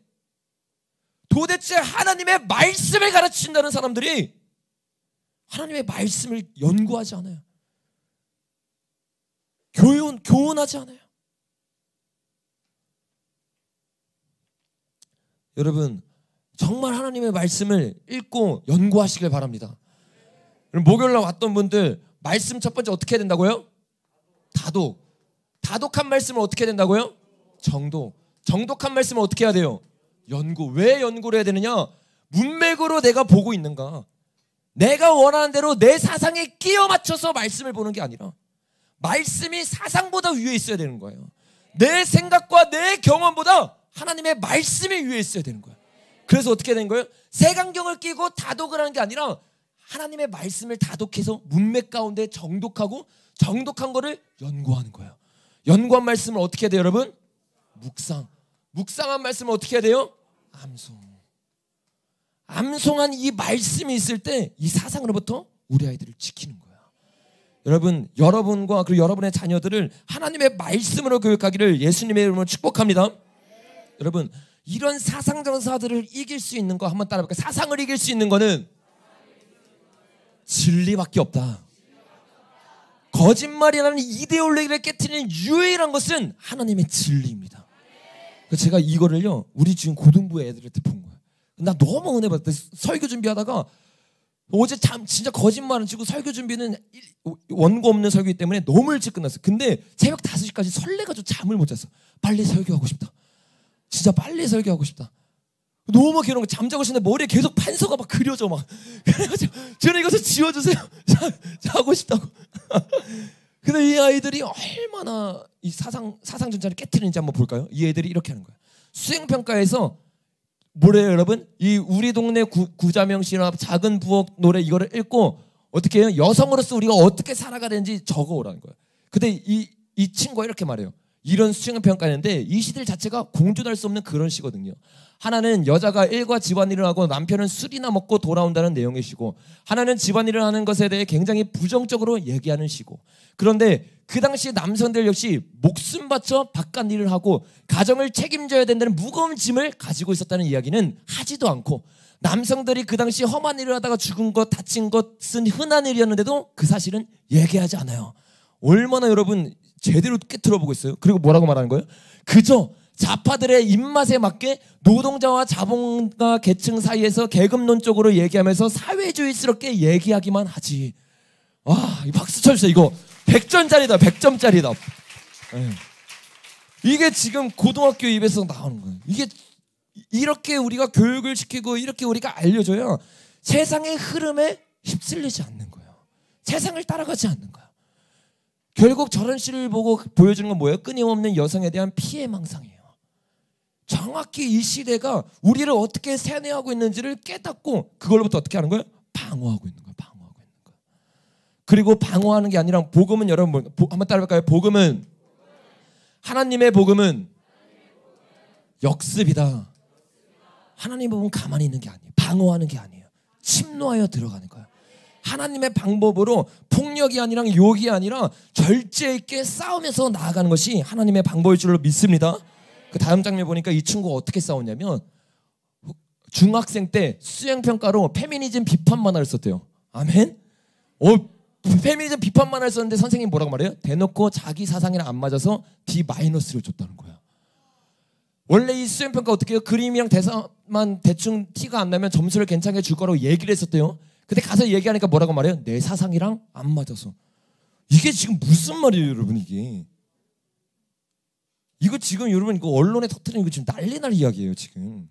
도대체 하나님의 말씀을 가르친다는 사람들이 하나님의 말씀을 연구하지 않아요. 교훈하지 않아요. 여러분, 정말 하나님의 말씀을 읽고 연구하시길 바랍니다. 목요일날 왔던 분들, 말씀 첫 번째 어떻게 해야 된다고요? 다독한 말씀을 어떻게 해야 된다고요? 정독한 말씀을 어떻게 해야 돼요? 연구. 왜 연구를 해야 되느냐? 문맥으로 내가 보고 있는가? 내가 원하는 대로 내 사상에 끼워 맞춰서 말씀을 보는 게 아니라 말씀이 사상보다 위에 있어야 되는 거예요. 내 생각과 내 경험보다 하나님의 말씀이 위에 있어야 되는 거예요. 그래서 어떻게 된 거예요? 색안경을 끼고 다독을 하는 게 아니라 하나님의 말씀을 다독해서 문맥 가운데 정독하고 정독한 거를 연구하는 거예요. 연구한 말씀을 어떻게 해야 돼요, 여러분? 묵상한 말씀을 어떻게 해야 돼요? 암송한 이 말씀이 있을 때 이 사상으로부터 우리 아이들을 지키는 거예요. 여러분과 그리고 여러분의 자녀들을 하나님의 말씀으로 교육하기를 예수님의 이름으로 축복합니다. 여러분, 이런 사상정사들을 이길 수 있는 거 한번 따라볼까요? 사상을 이길 수 있는 거는 진리밖에 없다. 거짓말이라는 이데올로기를 깨트리는 유일한 것은 하나님의 진리입니다. 제가 이거를요, 우리 지금 고등부 애들한테 본 거예요. 나 너무 은혜 받았다. 설교 준비하다가 어제 진짜 거짓말은 치고 설교 준비는 원고 없는 설교이기 때문에 너무 일찍 끝났어요. 근데 새벽 5시까지 설레가지고 잠을 못 잤어. 빨리 설교하고 싶다. 진짜 빨리 설교하고 싶다. 너무 괴로운 거. 잠자고 있는데 머리에 계속 판서가 막 그려져 막. 그래가지고 저는 이것을 지워주세요. 자고 싶다고. 근데 이 아이들이 얼마나 이 사상 전차를 깨트리는지 한번 볼까요? 이 애들이 이렇게 하는 거예요. 수행평가에서 뭐래요, 여러분? 이 우리 동네 구자명시나 작은 부엌 노래 이거를 읽고 어떻게 해요? 여성으로서 우리가 어떻게 살아가야 되는지 적어오라는 거예요. 근데 이 친구가 이렇게 말해요. 이런 수행평가인데 이 시들 자체가 공존할 수 없는 그런 시거든요. 하나는 여자가 일과 집안일을 하고 남편은 술이나 먹고 돌아온다는 내용의 시고, 하나는 집안일을 하는 것에 대해 굉장히 부정적으로 얘기하는 시고, 그런데 그 당시 남성들 역시 목숨 바쳐 바깥 일을 하고 가정을 책임져야 된다는 무거운 짐을 가지고 있었다는 이야기는 하지도 않고, 남성들이 그 당시 험한 일을 하다가 죽은 것, 다친 것은 흔한 일이었는데도 그 사실은 얘기하지 않아요. 얼마나 여러분 제대로 깨트려보고 있어요. 그리고 뭐라고 말하는 거예요? 그저 좌파들의 입맛에 맞게 노동자와 자본가 계층 사이에서 계급론적으로 얘기하면서 사회주의스럽게 얘기하기만 하지. 와, 이 박수 쳐주세요. 이거 100점짜리다. 100점짜리다. 이게 지금 고등학교 입에서 나오는 거예요. 이게 이렇게 우리가 교육을 시키고 이렇게 우리가 알려줘야 세상의 흐름에 휩쓸리지 않는 거예요. 세상을 따라가지 않는 거예요. 결국 저런 시를 보고 보여주는 건 뭐예요? 끊임없는 여성에 대한 피해망상이에요. 정확히 이 시대가 우리를 어떻게 세뇌하고 있는지를 깨닫고 그걸로부터 어떻게 하는 거예요? 방어하고 있는 거예요. 방어하고 있는 거예요. 그리고 방어하는 게 아니라 복음은, 여러분 한번 따라해볼까요? 복음은, 하나님의 복음은 역습이다. 하나님의 복음은 가만히 있는 게 아니에요. 방어하는 게 아니에요. 침노하여 들어가는 거예요. 하나님의 방법으로 폭력이 아니라 욕이 아니라 절제 있게 싸우면서 나아가는 것이 하나님의 방법일 줄로 믿습니다. 그 다음 장면 보니까 이 친구가 어떻게 싸웠냐면 중학생 때 수행평가로 페미니즘 비판 만화를 썼대요. 아멘? 페미니즘 비판 만화를 썼는데 선생님이 뭐라고 말해요? 대놓고 자기 사상이랑 안 맞아서 D-를 줬다는 거예요. 원래 이 수행평가 어떻게 해요? 그림이랑 대사만 대충 티가 안 나면 점수를 괜찮게 줄 거라고 얘기를 했었대요. 근데 가서 얘기하니까 뭐라고 말해요? 내 사상이랑 안 맞아서. 이게 지금 무슨 말이에요, 여러분? 이거 지금 여러분 이거 언론에 터뜨리는 이거 지금 난리 날 이야기예요, 지금.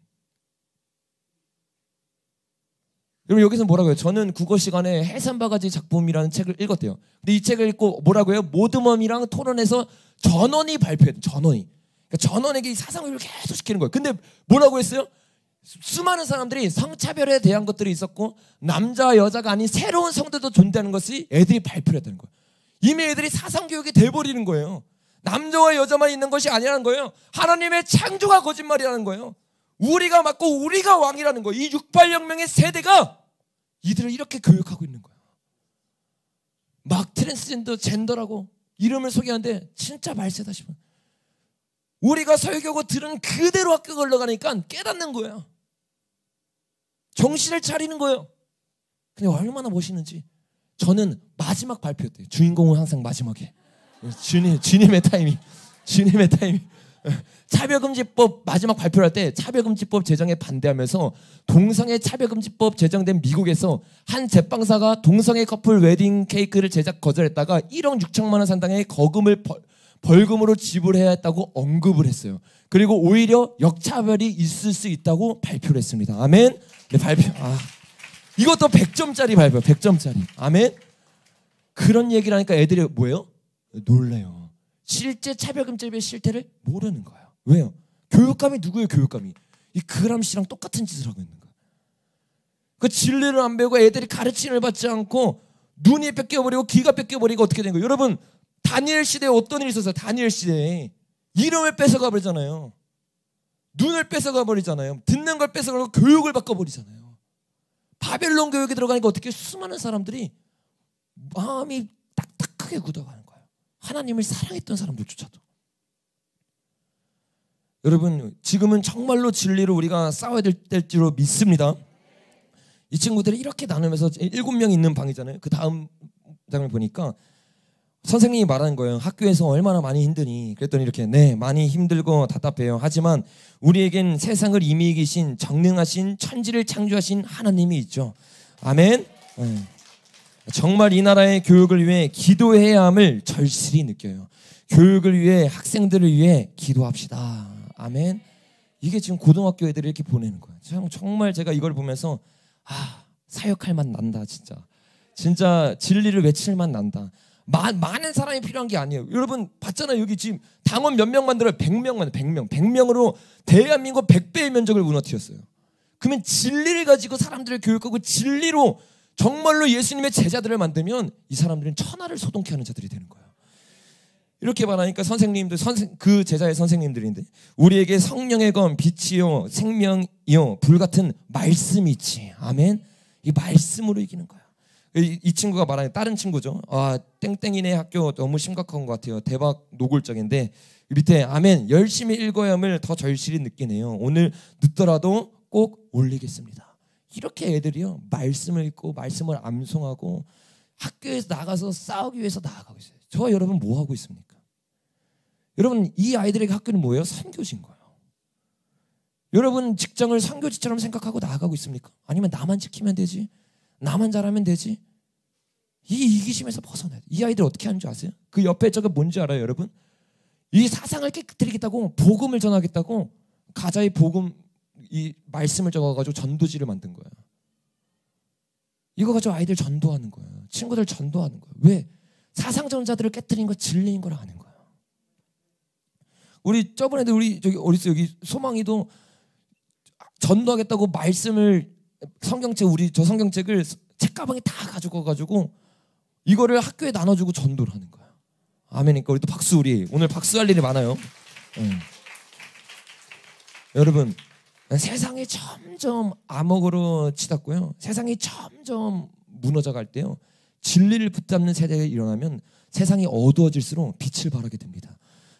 여러분 여기서 뭐라고요? 저는 국어 시간에 해산바가지 작품이라는 책을 읽었대요. 근데 이 책을 읽고 뭐라고요? 모드멈이랑 토론해서 전원이 발표했대요. 전원이. 그러니까 전원에게 이 사상을 계속 시키는 거예요. 근데 뭐라고 했어요? 수많은 사람들이 성차별에 대한 것들이 있었고 남자 여자가 아닌 새로운 성들도 존재하는 것이 애들이 발표를 했다는 거예요. 이미 애들이 사상교육이 돼버리는 거예요. 남자와 여자만 있는 것이 아니라는 거예요. 하나님의 창조가 거짓말이라는 거예요. 우리가 맞고 우리가 왕이라는 거예요. 이 68혁명의 세대가 이들을 이렇게 교육하고 있는 거예요. 막 트랜스젠더 젠더라고 이름을 소개하는데 진짜 말세다 싶어요. 우리가 설교고 들은 그대로 학교 걸러가니까 깨닫는 거예요. 정신을 차리는 거예요. 근데 얼마나 멋있는지. 저는 마지막 발표 때 주인공은 항상 마지막에 주님의 타이밍. 차별금지법 마지막 발표를 할 때 차별금지법 제정에 반대하면서 동성애 차별금지법 제정된 미국에서 한 제빵사가 동성애 커플 웨딩 케이크를 제작 거절했다가 1억 6천만 원 상당의 거금을 벌금으로 지불해야 했다고 언급을 했어요. 그리고 오히려 역차별이 있을 수 있다고 발표를 했습니다. 아멘. 네, 발표. 이것도 100점짜리 발표. 100점짜리. 아멘. 그런 얘기를 하니까 애들이 뭐예요? 놀래요. 실제 차별금지법의 실태를 모르는 거예요. 왜요? 교육감이 누구예요? 교육감이 이 그람씨랑 똑같은 짓을 하고 있는 거예요. 그 진리를 안 배우고 애들이 가르침을 받지 않고 눈이 뺏겨버리고 귀가 뺏겨버리고 어떻게 된 거예요? 여러분 다니엘 시대에 어떤 일이 있었어요? 다니엘 시대에 이름을 뺏어가 버리잖아요. 눈을 뺏어가 버리잖아요. 듣는 걸 뺏어가고 교육을 바꿔버리잖아요. 바벨론 교육에 들어가니까 어떻게 수많은 사람들이 마음이 딱딱하게 굳어가는 거예요. 하나님을 사랑했던 사람들조차도. 여러분 지금은 정말로 진리로 우리가 싸워야 될 때로 믿습니다. 이 친구들이 이렇게 나누면서 7명 있는 방이잖아요. 그 다음 장을 보니까 선생님이 말하는 거예요. 학교에서 얼마나 많이 힘드니? 그랬더니 이렇게 네 많이 힘들고 답답해요. 하지만 우리에겐 세상을 이미 이기신 전능하신 천지를 창조하신 하나님이 있죠. 아멘. 정말 이 나라의 교육을 위해 기도해야 함을 절실히 느껴요. 교육을 위해 학생들을 위해 기도합시다. 아멘. 이게 지금 고등학교 애들이 이렇게 보내는 거예요. 정말 제가 이걸 보면서 사역할 맛 난다. 진짜 진리를 외칠 맛 난다. 많은 사람이 필요한 게 아니에요. 여러분 봤잖아요. 여기 지금 당원 몇 명 만들어요? 100명. 100명으로 대한민국 100배의 면적을 무너뜨렸어요. 그러면 진리를 가지고 사람들을 교육하고 진리로 정말로 예수님의 제자들을 만들면 이 사람들은 천하를 소동케 하는 자들이 되는 거예요. 이렇게 말하니까 선생님들, 그 제자의 선생님들인데 우리에게 성령의 검 빛이요 생명이요 불같은 말씀이 있지. 아멘. 이 말씀으로 이기는 거야. 이 친구가 말하는 다른 친구죠. 땡땡이네 학교 너무 심각한 것 같아요. 대박 노골적인데 밑에 아멘 열심히 읽어야 함을 더 절실히 느끼네요. 오늘 늦더라도 꼭 올리겠습니다. 이렇게 애들이요 말씀을 읽고 말씀을 암송하고 학교에서 나가서 싸우기 위해서 나아가고 있어요. 저와 여러분 뭐 하고 있습니까? 여러분 이 아이들에게 학교는 뭐예요? 선교지인 거예요. 여러분 직장을 선교지처럼 생각하고 나아가고 있습니까? 아니면 나만 지키면 되지? 나만 잘하면 되지? 이 이기심에서 벗어나야 돼. 이 아이들 어떻게 하는 줄 아세요? 그 옆에 저거 뭔지 알아요 여러분? 이 사상을 깨뜨리겠다고 복음을 전하겠다고 가자의 복음 이 말씀을 적어가지고 전도지를 만든 거예요. 이거 가지고 아이들 전도하는 거예요. 친구들 전도하는 거예요. 왜? 사상전자들을 깨뜨린 거 진리인 걸 아는 거예요. 우리 저번에도 우리 저기 어딨어 여기 소망이도 전도하겠다고 말씀을 성경책 우리 저 성경책을 책가방에 다 가지고 가지고 이거를 학교에 나눠주고 전도를 하는 거예요. 아멘이니까 우리 또 박수 우리 오늘 박수할 일이 많아요. 여러분 세상이 점점 암흑으로 치닫고요. 세상이 점점 무너져 갈 때요. 진리를 붙잡는 세대가 일어나면 세상이 어두워질수록 빛을 발하게 됩니다.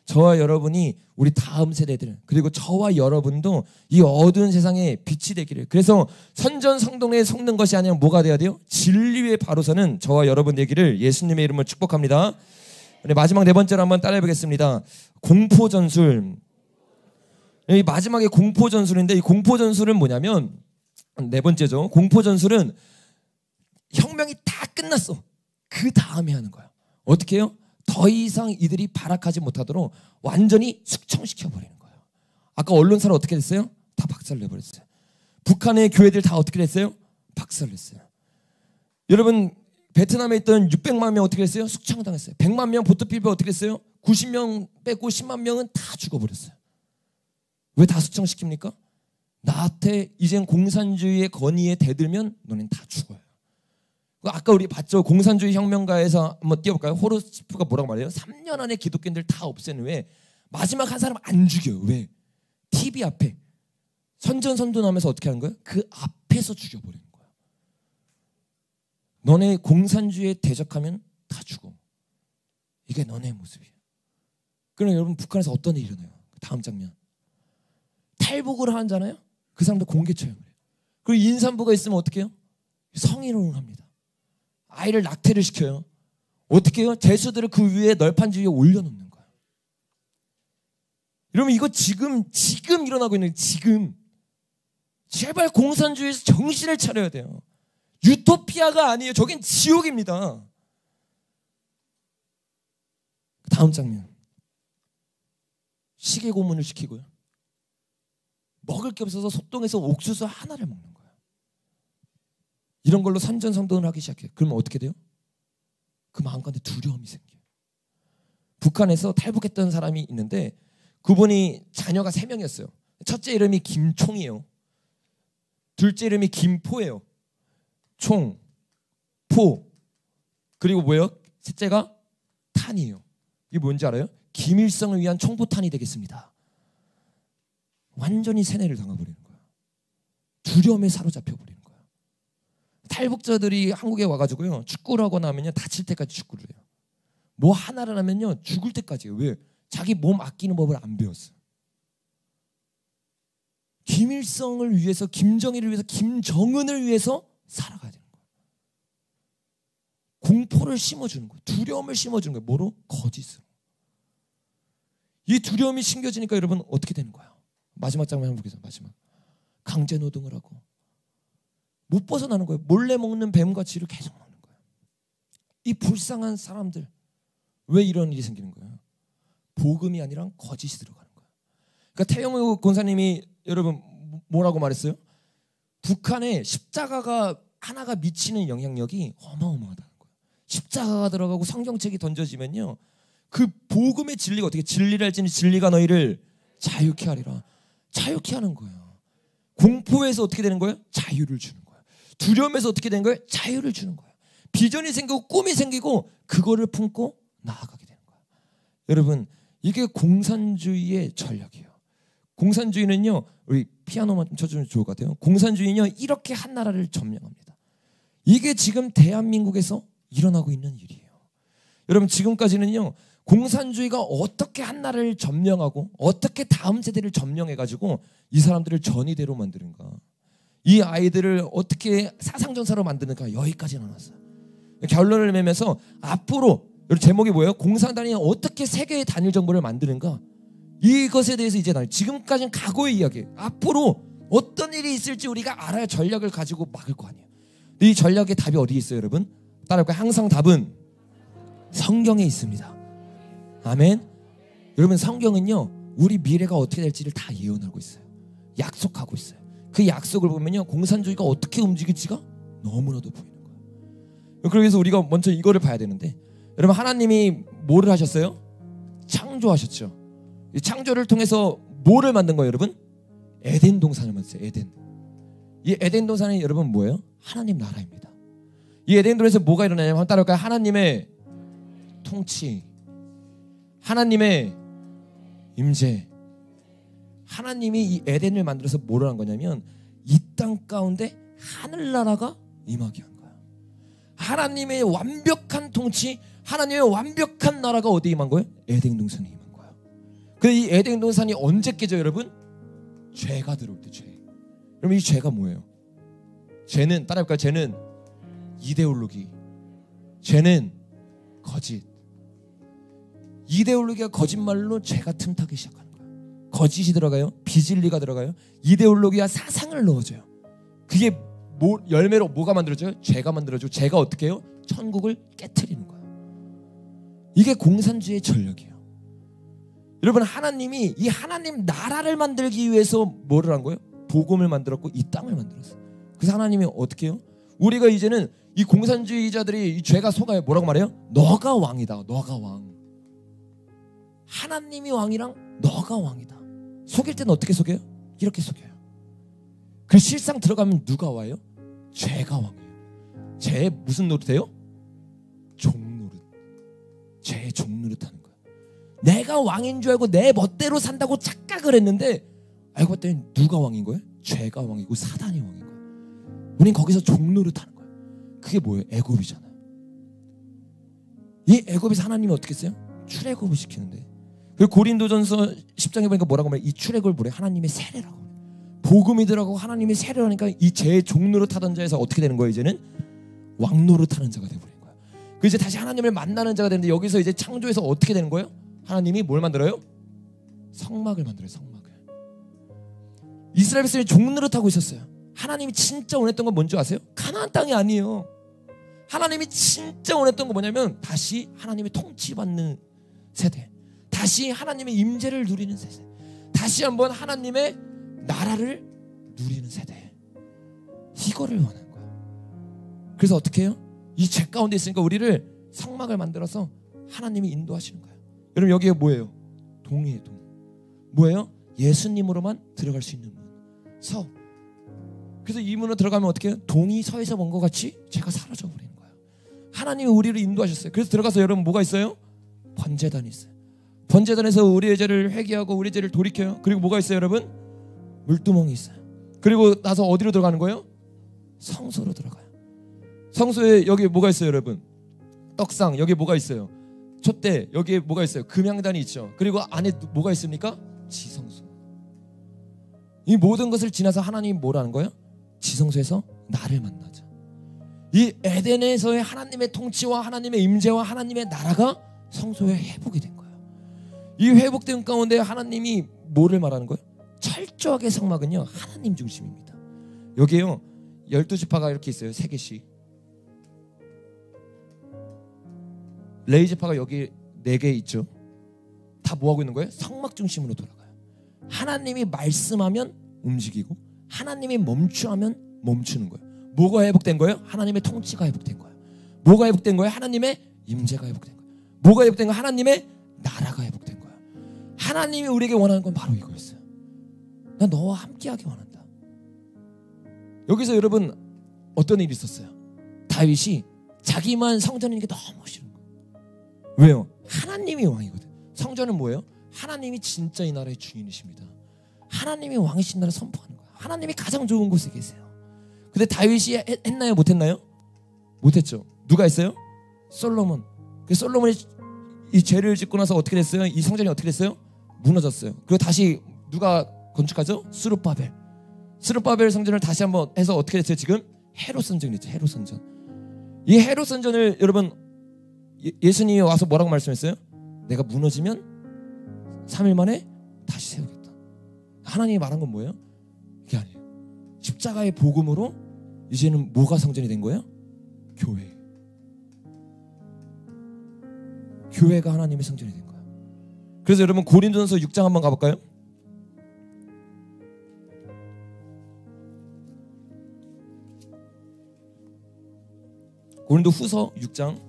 저와 여러분이 우리 다음 세대들 그리고 저와 여러분도 이 어두운 세상에 빛이 되기를. 그래서 선전성동에 속는 것이 아니라 뭐가 돼야 돼요? 진리에 바로 서는 저와 여러분 되기를 예수님의 이름으로 축복합니다. 마지막 네 번째로 한번 따라해 보겠습니다. 공포전술. 이 마지막에 공포전술인데 이 공포전술은 뭐냐면 네 번째죠. 공포전술은 혁명이 다 끝났어. 그 다음에 하는 거야. 어떻게 해요? 더 이상 이들이 발악하지 못하도록 완전히 숙청시켜버리는 거예요. 아까 언론사를 어떻게 됐어요? 다 박살내버렸어요. 북한의 교회들 다 어떻게 됐어요? 박살냈어요. 여러분 베트남에 있던 600만 명 어떻게 됐어요? 숙청당했어요. 100만 명 보트필베 어떻게 됐어요? 90명 빼고 10만 명은 다 죽어버렸어요. 왜 다 숙청시킵니까? 나한테 이젠 공산주의의 건의에 대들면 너는 다 죽어요. 아까 우리 봤죠? 공산주의 혁명가에서 한번 띄워볼까요? 호로스프가 뭐라고 말해요? 3년 안에 기독교인들 다 없앤 후에 마지막 한 사람 안 죽여요. 왜? TV 앞에 선전선동하면서 어떻게 하는 거예요? 그 앞에서 죽여버리는 거예요. 너네 공산주의에 대적하면 다 죽어. 이게 너네 모습이에요. 그럼 여러분 북한에서 어떤 일이 일어나요? 다음 장면. 탈북을 하잖아요. 그 사람들 공개 처형을 해요. 그리고 임산부가 있으면 어떻게 해요? 성희롱을 합니다. 아이를 낙태를 시켜요. 어떻게 해요? 제수들을 그 위에 널판지 위에 올려놓는 거예요. 여러분 이거 지금 일어나고 있는 지금. 제발 공산주의에서 정신을 차려야 돼요. 유토피아가 아니에요. 저긴 지옥입니다. 다음 장면. 시계 고문을 시키고요. 먹을 게 없어서 소똥에서 옥수수 하나를 먹는 거예요. 이런 걸로 선전선동을 하기 시작해요. 그러면 어떻게 돼요? 그 마음 가운데 두려움이 생겨요. 북한에서 탈북했던 사람이 있는데 그분이 자녀가 3명이었어요. 첫째 이름이 김총이에요. 둘째 이름이 김포예요. 총, 포, 그리고 뭐예요? 셋째가 탄이에요. 이게 뭔지 알아요? 김일성을 위한 총포탄이 되겠습니다. 완전히 세뇌를 당해버리는 거예요. 두려움에 사로잡혀버리는 거예요. 탈북자들이 한국에 와가지고요 축구를 하고 나면요 다칠 때까지 축구를 해요. 뭐 하나를 하면요 죽을 때까지요. 왜? 자기 몸 아끼는 법을 안 배웠어요. 김일성을 위해서, 김정일을 위해서, 김정은을 위해서 살아가야 되는 거예요. 공포를 심어주는 거예요. 두려움을 심어주는 거예요. 뭐로? 거짓으로. 이 두려움이 심겨지니까 여러분 어떻게 되는 거예요? 마지막 장면 한번 보겠습니다. 마지막. 강제노동을 하고 못 벗어나는 거예요. 몰래 먹는 뱀과 쥐를 계속 먹는 거예요. 이 불쌍한 사람들 왜 이런 일이 생기는 거예요? 복음이 아니라 거짓이 들어가는 거예요. 그러니까 태영호 권사님이 여러분 뭐라고 말했어요? 북한에 십자가가 하나가 미치는 영향력이 어마어마하다는 거예요. 십자가가 들어가고 성경책이 던져지면요 그 복음의 진리가 어떻게 진리를 할지니 진리가 너희를 자유케 하리라. 자유케 하는 거예요. 공포에서 어떻게 되는 거예요? 자유를 주는 거예요. 두려움에서 어떻게 되는 거예요? 자유를 주는 거예요. 비전이 생기고 꿈이 생기고 그거를 품고 나아가게 되는 거예요. 여러분 이게 공산주의의 전략이에요. 공산주의는요 우리 피아노만 좀 쳐주면 좋을 것 같아요. 공산주의는요 이렇게 한 나라를 점령합니다. 이게 지금 대한민국에서 일어나고 있는 일이에요. 여러분 지금까지는요 공산주의가 어떻게 한 나라를 점령하고 어떻게 다음 세대를 점령해가지고 이 사람들을 전이대로 만드는가, 이 아이들을 어떻게 사상전사로 만드는가, 여기까지 나왔어요. 결론을 내면서 앞으로 여러분 제목이 뭐예요? 공산당이 어떻게 세계의 단일 정부를 만드는가, 이것에 대해서 이제 지금까지는 과거의 이야기, 앞으로 어떤 일이 있을지 우리가 알아야 전략을 가지고 막을 거 아니에요. 이 전략의 답이 어디에 있어요 여러분? 따라할까요? 항상 답은 성경에 있습니다. 아멘. 여러분 성경은요 우리 미래가 어떻게 될지를 다 예언하고 있어요. 약속하고 있어요. 그 약속을 보면요 공산주의가 어떻게 움직일지가 너무나도 보이는 거예요. 그래서 우리가 먼저 이거를 봐야 되는데, 여러분 하나님이 뭐를 하셨어요? 창조하셨죠. 이 창조를 통해서 뭐를 만든 거예요 여러분? 에덴 동산을 만들었어요. 에덴. 이 에덴 동산이 여러분 뭐예요? 하나님 나라입니다. 이 에덴 동산에서 뭐가 일어나냐면 따라할까요? 하나님의 통치, 하나님의 임재. 하나님이 이 에덴을 만들어서 뭐를 한 거냐면 이 땅 가운데 하늘나라가 임하게 한 거야. 하나님의 완벽한 통치, 하나님의 완벽한 나라가 어디에 임한 거예요? 에덴 동산에 임한 거야. 근데 이 에덴 동산이 언제 깨져요 여러분? 죄가 들어올 때. 죄. 여러분 이 죄가 뭐예요? 죄는 따라할까요? 죄는 이데올로기, 죄는 거짓. 이데올로기가 거짓말로 죄가 틈타기 시작하는 거예요. 거짓이 들어가요. 비진리가 들어가요. 이데올로기와 사상을 넣어줘요. 그게 열매로 뭐가 만들어져요? 죄가 만들어지고 죄가 어떻게 해요? 천국을 깨트리는 거예요. 이게 공산주의의 전략이에요. 여러분 하나님이 이 하나님 나라를 만들기 위해서 뭐를 한 거예요? 복음을 만들었고 이 땅을 만들었어요. 그래서 하나님이 어떻게 해요? 우리가 이제는 이 공산주의자들이 이 죄가 속아요. 뭐라고 말해요? 너가 왕이다. 너가 왕. 하나님이 왕이랑 너가 왕이다. 속일 때는 어떻게 속여요? 이렇게 속여요. 그 실상 들어가면 누가 와요? 죄가 왕이에요. 죄 무슨 노릇해요? 종노릇. 죄의 종노릇 하는 거예요. 내가 왕인 줄 알고 내 멋대로 산다고 착각을 했는데 알고 봤더니 누가 왕인 거예요? 죄가 왕이고 사단이 왕인 거야. 우린 거기서 종노릇하는 거야. 그게 뭐예요? 애굽이잖아요. 이 애굽에서 하나님이 어떻게 했어요? 출애굽을 시키는데, 그리고 고린도전서 10장에 보니까 뭐라고 말해? 이 출애굽을 뭐래? 하나님의 세례라고. 복음이더라고. 하나님의 세례라니까 이 죄의 종노릇하던 자에서 어떻게 되는 거예요? 이제는 왕노릇하는 자가 되어버린 거야. 그 이제 다시 하나님을 만나는 자가 되는데, 여기서 이제 창조에서 어떻게 되는 거예요? 하나님이 뭘 만들어요? 성막을 만들어요. 성막을. 이스라엘 백성이 종노릇하고 있었어요. 하나님이 진짜 원했던 건 뭔지 아세요? 가나안 땅이 아니에요. 하나님이 진짜 원했던 건 뭐냐면 다시 하나님의 통치받는 세대, 다시 하나님의 임재를 누리는 세대, 다시 한번 하나님의 나라를 누리는 세대, 이거를 원하는 거야. 그래서 어떻게 해요? 이 죄 가운데 있으니까 우리를 성막을 만들어서 하나님이 인도하시는 거예요. 여러분 여기가 뭐예요? 동이에요. 동. 뭐예요? 예수님으로만 들어갈 수 있는 문, 서. 그래서 이 문으로 들어가면 어떻게 해요? 동이 서에서 먼 것 같이 죄가 사라져 버리는 거예요. 하나님이 우리를 인도하셨어요. 그래서 들어가서 여러분 뭐가 있어요? 번제단이 있어요. 번제단에서 우리의 죄를 회개하고 우리의 죄를 돌이켜요. 그리고 뭐가 있어요 여러분? 물두멍이 있어요. 그리고 나서 어디로 들어가는 거예요? 성소로 들어가요. 성소에 여기 뭐가 있어요 여러분? 떡상. 여기 뭐가 있어요? 촛대. 여기에 뭐가 있어요? 금향단이 있죠. 그리고 안에 뭐가 있습니까? 지성소. 이 모든 것을 지나서 하나님이 뭐라는 거예요? 지성소에서 나를 만나자. 이 에덴에서의 하나님의 통치와 하나님의 임재와 하나님의 나라가 성소에 회복이 된 거예요. 이 회복된 가운데 하나님이 뭐를 말하는 거예요? 철저하게 성막은요 하나님 중심입니다. 여기에요 12지파가 이렇게 있어요. 3개씩. 레위지파가 여기 4개 있죠. 다 뭐하고 있는 거예요? 성막 중심으로 돌아가요. 하나님이 말씀하면 움직이고 하나님이 멈추하면 멈추는 거예요. 뭐가 회복된 거예요? 하나님의 통치가 회복된 거예요. 뭐가 회복된 거예요? 하나님의 임재가 회복된 거예요. 뭐가 회복된 거예요? 하나님의 나라가 회복된 거예요. 하나님이 우리에게 원하는 건 바로 이거였어요. 나 너와 함께하기 원한다. 여기서 여러분 어떤 일이 있었어요? 다윗이 자기만 성전에 있는 게 너무 싫은 거예요. 왜요? 하나님이 왕이거든. 성전은 뭐예요? 하나님이 진짜 이 나라의 주인이십니다. 하나님이 왕이신 나라 선포하는 거예요. 하나님이 가장 좋은 곳에 계세요. 근데 다윗이 했나요? 못했나요? 못했죠. 누가 했어요? 솔로몬. 솔로몬이 이 죄를 짓고 나서 어떻게 됐어요? 이 성전이 어떻게 됐어요? 무너졌어요. 그리고 다시 누가 건축하죠? 스룹바벨. 스룹바벨 성전을 다시 한번 해서 어떻게 됐어요? 지금 헤롯 성전이 있죠. 헤롯 성전. 이 헤롯 성전을 여러분 예수님이 와서 뭐라고 말씀했어요? 내가 무너지면 3일 만에 다시 세우겠다. 하나님이 말한 건 뭐예요? 이게 아니에요. 십자가의 복음으로 이제는 뭐가 성전이 된 거예요? 교회. 교회가 하나님의 성전이 된 거예요. 그래서 여러분 고린도전서 6장 한번 가볼까요? 고린도 후서 6장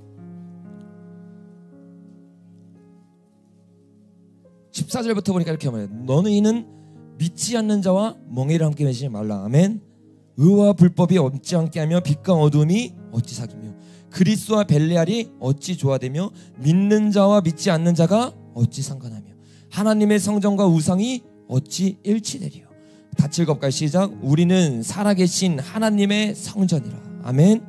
14절부터 보니까 이렇게 말해요. 너희는 믿지 않는 자와 멍에를 함께 맺지 말라. 아멘. 의와 불법이 없지 않게 하며 빛과 어둠이 어찌 사귀며 그리스도와 벨레알이 어찌 조화되며 믿는 자와 믿지 않는 자가 어찌 상관하며 하나님의 성전과 우상이 어찌 일치되리요. 다 읽어볼까요? 시작. 우리는 살아계신 하나님의 성전이라. 아멘.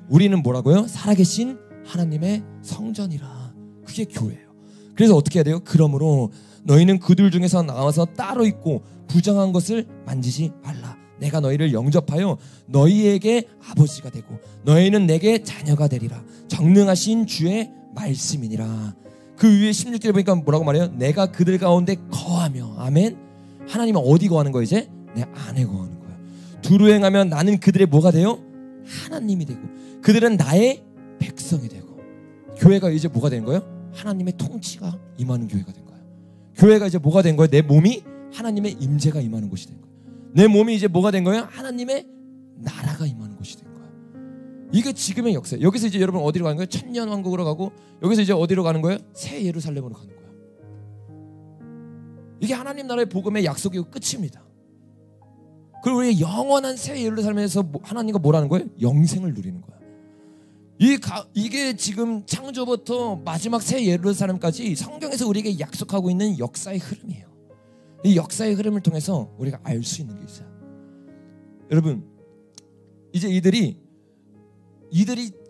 우리는 뭐라고요? 살아계신 하나님의 성전이라. 그게 교회예요. 그래서 어떻게 해야 돼요? 그러므로 너희는 그들 중에서 나와서 따로 있고 부정한 것을 만지지 말라. 내가 너희를 영접하여 너희에게 아버지가 되고 너희는 내게 자녀가 되리라. 정능하신 주의 말씀이니라. 그 위에 16절에 보니까 뭐라고 말해요? 내가 그들 가운데 거하며. 아멘. 하나님은 어디 거하는 거예요? 이제 내 안에 거하는 거예요. 두루 행하면 나는 그들의 뭐가 돼요? 하나님이 되고 그들은 나의 백성이 되고. 교회가 이제 뭐가 된 거예요? 하나님의 통치가 임하는 교회가 된 거예요. 교회가 이제 뭐가 된 거예요? 내 몸이 하나님의 임재가 임하는 곳이 된 거예요. 내 몸이 이제 뭐가 된 거예요? 하나님의 나라가 임하는 곳이 된 거예요. 이게 지금의 역사예요. 여기서 이제 여러분 어디로 가는 거예요? 천년왕국으로 가고 여기서 이제 어디로 가는 거예요? 새 예루살렘으로 가는 거예요. 이게 하나님 나라의 복음의 약속이고 끝입니다. 그리고 우리 영원한 새 예루살렘에서 하나님과 뭐라는 거예요? 영생을 누리는 거예요. 이게 지금 창조부터 마지막 새 예루살렘까지 성경에서 우리에게 약속하고 있는 역사의 흐름이에요. 이 역사의 흐름을 통해서 우리가 알 수 있는 게 있어요. 여러분 이제 이들이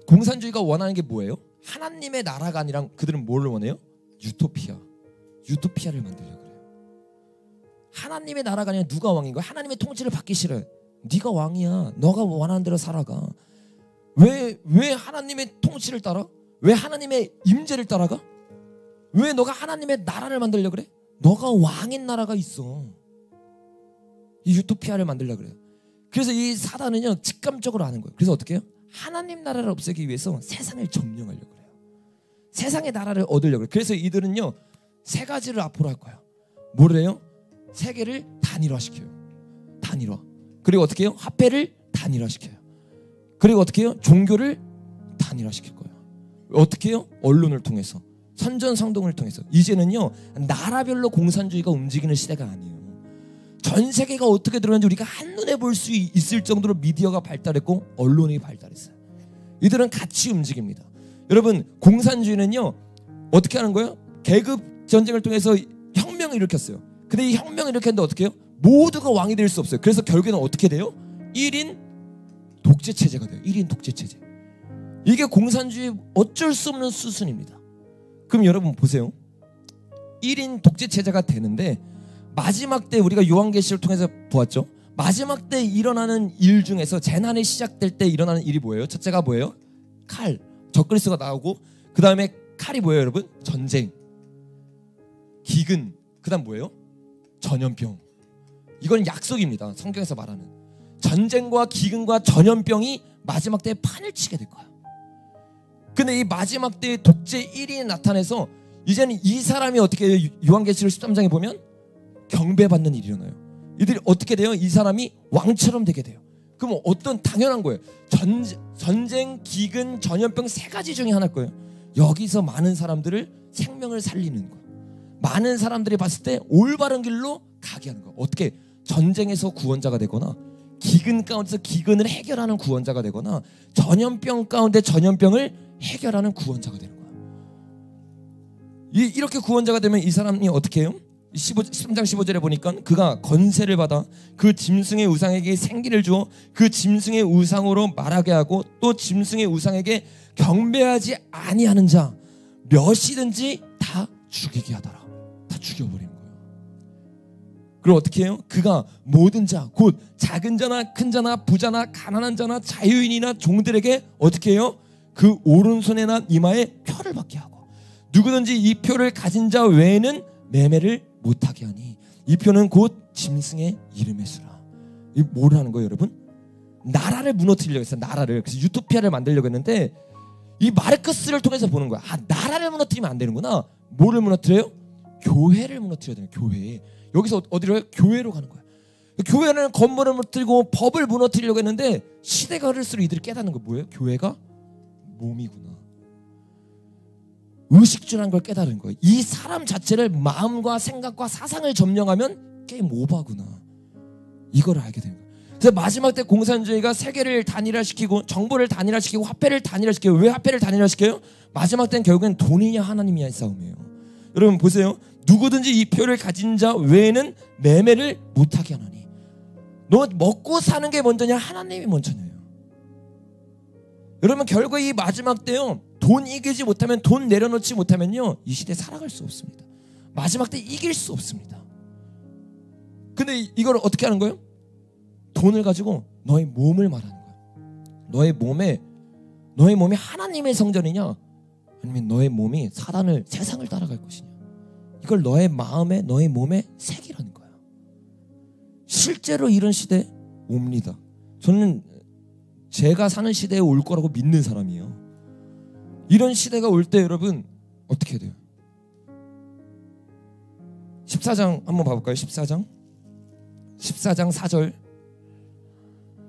공산주의가 원하는 게 뭐예요? 하나님의 나라가 아니라 그들은 뭘 원해요? 유토피아를 만들려고 그래요. 하나님의 나라가 아니라 누가 왕인 거야? 하나님의 통치를 받기 싫어요. 네가 왕이야. 너가 원하는 대로 살아가. 왜 하나님의 통치를 따라? 왜 하나님의 임재를 따라가? 왜 너가 하나님의 나라를 만들려고 그래? 너가 왕인 나라가 있어. 이 유토피아를 만들려고 그래요. 그래서 이 사단은요 직감적으로 아는 거예요. 그래서 어떻게 해요? 하나님 나라를 없애기 위해서 세상을 점령하려고 그래요. 세상의 나라를 얻으려고 그래요. 그래서 이들은요 세 가지를 앞으로 할 거예요. 뭐래요? 세계를 단일화시켜요. 단일화. 그리고 어떻게 해요? 화폐를 단일화시켜요. 그리고 어떻게 해요? 종교를 단일화시킬 거예요. 어떻게 해요? 언론을 통해서, 선전성동을 통해서. 이제는요 나라별로 공산주의가 움직이는 시대가 아니에요. 전 세계가 어떻게 들어가는지 우리가 한눈에 볼 수 있을 정도로 미디어가 발달했고 언론이 발달했어요. 이들은 같이 움직입니다. 여러분 공산주의는요 어떻게 하는 거예요? 계급 전쟁을 통해서 혁명을 일으켰어요. 근데 이 혁명을 일으켰는데 어떻게 해요? 모두가 왕이 될 수 없어요. 그래서 결국에는 어떻게 돼요? 1인 독재 체제가 돼요. 1인 독재 체제. 이게 공산주의 어쩔 수 없는 수순입니다. 그럼 여러분 보세요. 1인 독재 체제가 되는데 마지막 때 우리가 요한계시를 통해서 보았죠. 마지막 때 일어나는 일 중에서 재난이 시작될 때 일어나는 일이 뭐예요? 첫째가 뭐예요? 칼, 적그리스도가 나오고 그 다음에 칼이 뭐예요 여러분? 전쟁, 기근, 그 다음 뭐예요? 전염병. 이건 약속입니다. 성경에서 말하는 전쟁과 기근과 전염병이 마지막 때에 판을 치게 될 거야. 근데 이 마지막 때에 독재 1인이 나타나서 이제는 이 사람이 어떻게 해요? 요한계시록 13장에 보면 경배받는 일이 일어나요. 이들이 어떻게 돼요? 이 사람이 왕처럼 되게 돼요. 그럼 어떤 당연한 거예요. 전쟁, 기근, 전염병 세 가지 중에 하나일 거예요. 여기서 많은 사람들을 생명을 살리는 거예요. 많은 사람들이 봤을 때 올바른 길로 가게 하는 거예요. 어떻게? 전쟁에서 구원자가 되거나 기근 가운데서 기근을 해결하는 구원자가 되거나 전염병 가운데 전염병을 해결하는 구원자가 되는 거예요. 이렇게 구원자가 되면 이 사람이 어떻게 해요? 13장 15절에 보니까 그가 건세를 받아 그 짐승의 우상에게 생기를 주어 그 짐승의 우상으로 말하게 하고 또 짐승의 우상에게 경배하지 아니하는 자 몇이든지 다 죽이게 하더라. 다 죽여버리는 거예요. 그리고 어떻게 해요? 그가 모든 자 곧 작은 자나 큰 자나 부자나 가난한 자나 자유인이나 종들에게 어떻게 해요? 그 오른손에나 이마에 표를 받게 하고 누구든지 이 표를 가진 자 외에는 매매를 못하게 하니 이 표는 곧 짐승의 이름의 수라. 이 뭘 하는 거예요 여러분? 나라를 무너뜨리려고 했어요. 나라를. 그래서 유토피아를 만들려고 했는데 이 마르크스를 통해서 보는 거야. 아, 나라를 무너뜨리면 안 되는구나. 뭐를 무너뜨려요? 교회를 무너뜨려야 되는 교회. 여기서 어디로 가요? 교회로 가는 거야. 교회는 건물을 무너뜨리고 법을 무너뜨리려고 했는데 시대가 흐를수록 이들이 깨닫는 거 뭐예요? 교회가 몸이구나. 의식주라는 걸 깨달은 거예요. 이 사람 자체를 마음과 생각과 사상을 점령하면 게임 오버구나. 이걸 알게 된 거예요. 그래서 마지막 때 공산주의가 세계를 단일화시키고 정보를 단일화시키고 화폐를 단일화시켜요. 왜 화폐를 단일화시켜요? 마지막 때는 결국엔 돈이냐 하나님이냐의 싸움이에요. 여러분 보세요. 누구든지 이 표를 가진 자 외에는 매매를 못하게 하나니. 너 먹고 사는 게 먼저냐 하나님이 먼저냐요. 여러분 결국 이 마지막 때요. 돈 이기지 못하면 돈 내려놓지 못하면요. 이 시대에 살아갈 수 없습니다. 마지막 때 이길 수 없습니다. 근데 이걸 어떻게 하는 거예요? 돈을 가지고 너의 몸을 말하는 거예요. 너의 몸이 하나님의 성전이냐 아니면 너의 몸이 사단을 세상을 따라갈 것이냐. 이걸 너의 마음에 너의 몸에 새기라는 거예요. 실제로 이런 시대 옵니다. 저는 제가 사는 시대에 올 거라고 믿는 사람이에요. 이런 시대가 올 때 여러분 어떻게 돼요? 14장 한번 봐볼까요? 14장 4절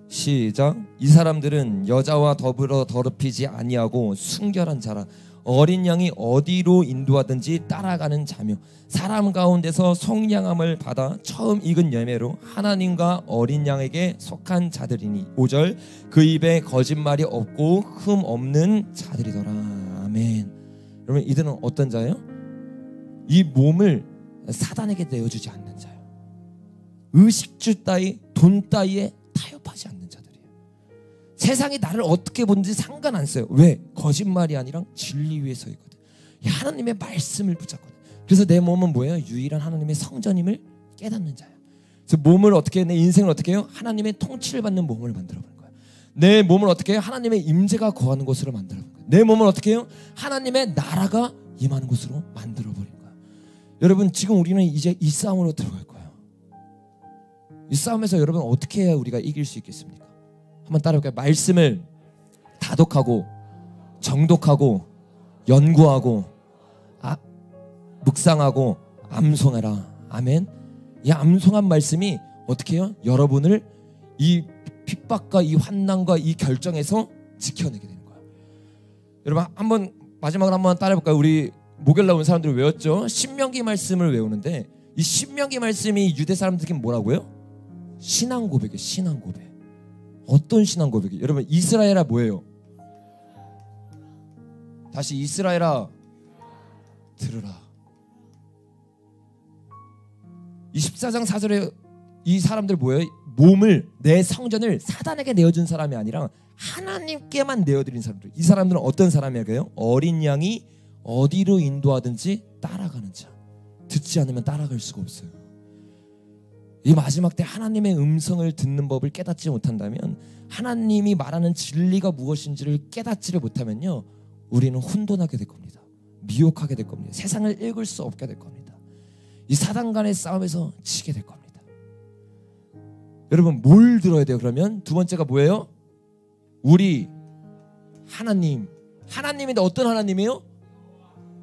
시작. 이 사람들은 여자와 더불어 더럽히지 아니하고 순결한 자라. 어린 양이 어디로 인도하든지 따라가는 자며 사람 가운데서 속량함을 받아 처음 익은 열매로 하나님과 어린 양에게 속한 자들이니 5절 그 입에 거짓말이 없고 흠 없는 자들이더라. 아멘. 여러분 이들은 어떤 자예요? 이 몸을 사단에게 내어주지 않는 자예요. 의식주 따위 돈 따위에 타협하지 세상이 나를 어떻게 보는지 상관 안 써요. 왜? 거짓말이 아니라 진리 위에 서 있거든. 하나님의 말씀을 붙잡거든. 그래서 내 몸은 뭐예요? 유일한 하나님의 성전임을 깨닫는 자야. 그래서 몸을 어떻게, 내 인생을 어떻게 해요? 하나님의 통치를 받는 몸을 만들어버린 거야. 내 몸을 어떻게 해요? 하나님의 임재가 거하는 곳으로 만들어버린 거야. 내 몸을 어떻게 해요? 하나님의 나라가 임하는 곳으로 만들어버린 거야. 여러분, 지금 우리는 이제 이 싸움으로 들어갈 거예요. 이 싸움에서 여러분 어떻게 해야 우리가 이길 수 있겠습니까? 한번 따라해볼까요? 말씀을 다독하고 정독하고 연구하고 묵상하고 암송해라. 아멘. 이 암송한 말씀이 어떻게 해요? 여러분을 이 핍박과 이 환난과 이 결정에서 지켜내게 되는 거예요. 여러분, 한번 마지막으로 한번 따라해볼까요? 우리 목요일 나온 사람들이 외웠죠? 신명기 말씀을 외우는데 이 신명기 말씀이 유대 사람들에게 뭐라고요? 신앙 고백이에요. 신앙 고백. 어떤 신앙 고백이? 여러분, 이스라엘아 뭐예요? 다시 이스라엘아 들으라. 24장 4절에 이 사람들 뭐예요? 몸을, 내 성전을 사단에게 내어준 사람이 아니라 하나님께만 내어드린 사람들. 이 사람들은 어떤 사람이에요? 어린 양이 어디로 인도하든지 따라가는 자. 듣지 않으면 따라갈 수가 없어요. 이 마지막 때 하나님의 음성을 듣는 법을 깨닫지 못한다면, 하나님이 말하는 진리가 무엇인지를 깨닫지를 못하면요, 우리는 혼돈하게 될 겁니다. 미혹하게 될 겁니다. 세상을 읽을 수 없게 될 겁니다. 이 사단 간의 싸움에서 지게 될 겁니다. 여러분, 뭘 들어야 돼요? 그러면 두 번째가 뭐예요? 우리 하나님. 하나님인데 어떤 하나님이에요?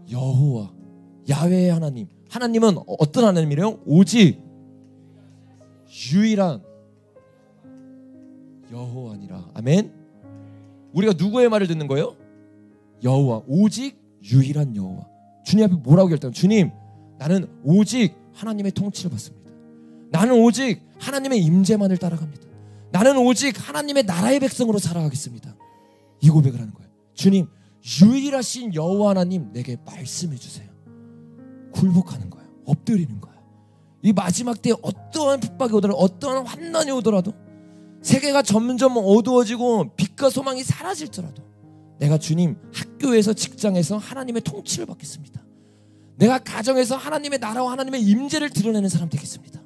여호와, 야훼의 하나님. 하나님은 어떤 하나님이래요? 오직 유일한 여호와니라. 아멘. 우리가 누구의 말을 듣는 거예요? 여호와, 오직 유일한 여호와. 주님 앞에 뭐라고 결정? 주님, 나는 오직 하나님의 통치를 받습니다. 나는 오직 하나님의 임재만을 따라갑니다. 나는 오직 하나님의 나라의 백성으로 살아가겠습니다. 이 고백을 하는 거예요. 주님, 유일하신 여호와 하나님, 내게 말씀해 주세요. 굴복하는 거예요. 엎드리는 거예요. 이 마지막 때에 어떠한 핍박이 오더라도, 어떠한 환난이 오더라도, 세계가 점점 어두워지고 빛과 소망이 사라질지라도, 내가 주님, 학교에서, 직장에서 하나님의 통치를 받겠습니다. 내가 가정에서 하나님의 나라와 하나님의 임재를 드러내는 사람 되겠습니다.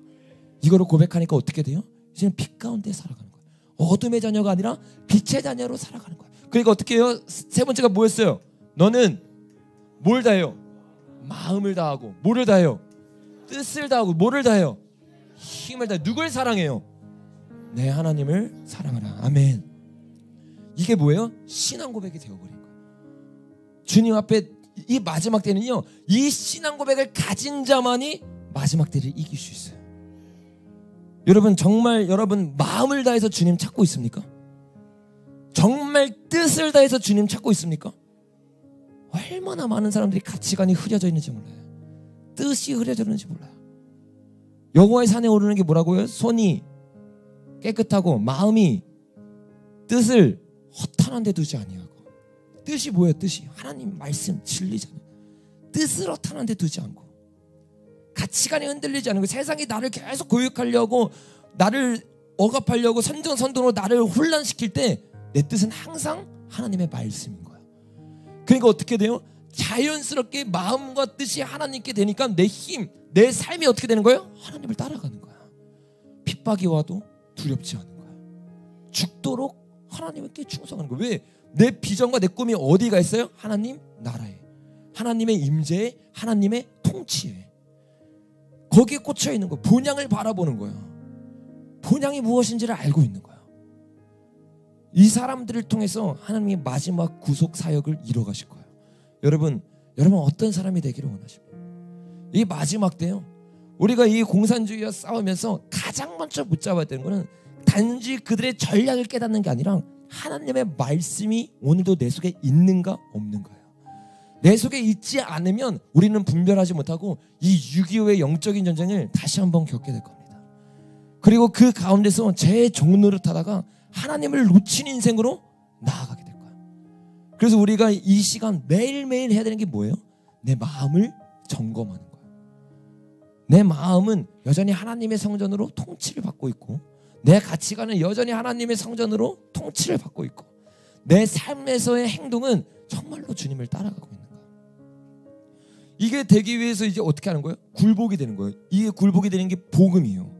이거를 고백하니까 어떻게 돼요? 이제는 빛 가운데 살아가는 거예요. 어둠의 자녀가 아니라 빛의 자녀로 살아가는 거예요. 그러니까 어떻게 해요? 세 번째가 뭐였어요? 너는 뭘 다해요? 마음을 다하고. 뭐를 다해요? 뜻을 다하고. 뭐를 다해요? 힘을 다해. 누굴 사랑해요? 내 하나님을 사랑하라. 아멘. 이게 뭐예요? 신앙 고백이 되어버린 거예요. 주님 앞에 이 마지막 때는요, 이 신앙 고백을 가진 자만이 마지막 때를 이길 수 있어요. 여러분, 정말 여러분 마음을 다해서 주님 찾고 있습니까? 정말 뜻을 다해서 주님 찾고 있습니까? 얼마나 많은 사람들이 가치관이 흐려져 있는지 몰라요. 뜻이 흐려져 있는지 몰라요. 여호와의 산에 오르는 게 뭐라고요? 손이 깨끗하고 마음이 뜻을 허탄한 데 두지 아니하고. 뜻이 뭐예요? 뜻이 하나님 말씀 진리잖아요. 뜻을 허탄한 데 두지 않고, 가치관이 흔들리지 않고, 세상이 나를 계속 고육하려고, 나를 억압하려고, 선전선동으로 나를 혼란시킬 때 내 뜻은 항상 하나님의 말씀인 거야. 그러니까 어떻게 돼요? 자연스럽게 마음과 뜻이 하나님께 되니까 내 힘, 내 삶이 어떻게 되는 거예요? 하나님을 따라가는 거야. 핍박이 와도 두렵지 않은 거야. 죽도록 하나님께 충성하는 거야. 왜? 내 비전과 내 꿈이 어디가 있어요? 하나님 나라에, 하나님의 임재에, 하나님의 통치에. 거기에 꽂혀 있는 거야. 본향을 바라보는 거야. 본향이 무엇인지를 알고 있는 거야. 이 사람들을 통해서 하나님이 마지막 구속 사역을 이뤄가실 거예요. 여러분 어떤 사람이 되기를 원하십니까? 이 마지막 때요, 우리가 이 공산주의와 싸우면서 가장 먼저 붙잡아야 되는 거는 단지 그들의 전략을 깨닫는 게 아니라 하나님의 말씀이 오늘도 내 속에 있는가 없는가요. 내 속에 있지 않으면 우리는 분별하지 못하고 이 6.25의 영적인 전쟁을 다시 한번 겪게 될 겁니다. 그리고 그 가운데서 제 종노릇하다가 하나님을 놓친 인생으로 나아가게 될 거예요. 그래서 우리가 이 시간 매일매일 해야 되는 게 뭐예요? 내 마음을 점검하는 거예요. 내 마음은 여전히 하나님의 성전으로 통치를 받고 있고, 내 가치관은 여전히 하나님의 성전으로 통치를 받고 있고 내 삶에서의 행동은 정말로 주님을 따라가고 있는가. 이게 되기 위해서 이제 어떻게 하는 거예요? 굴복이 되는 거예요. 이게 굴복이 되는 게 복음이에요.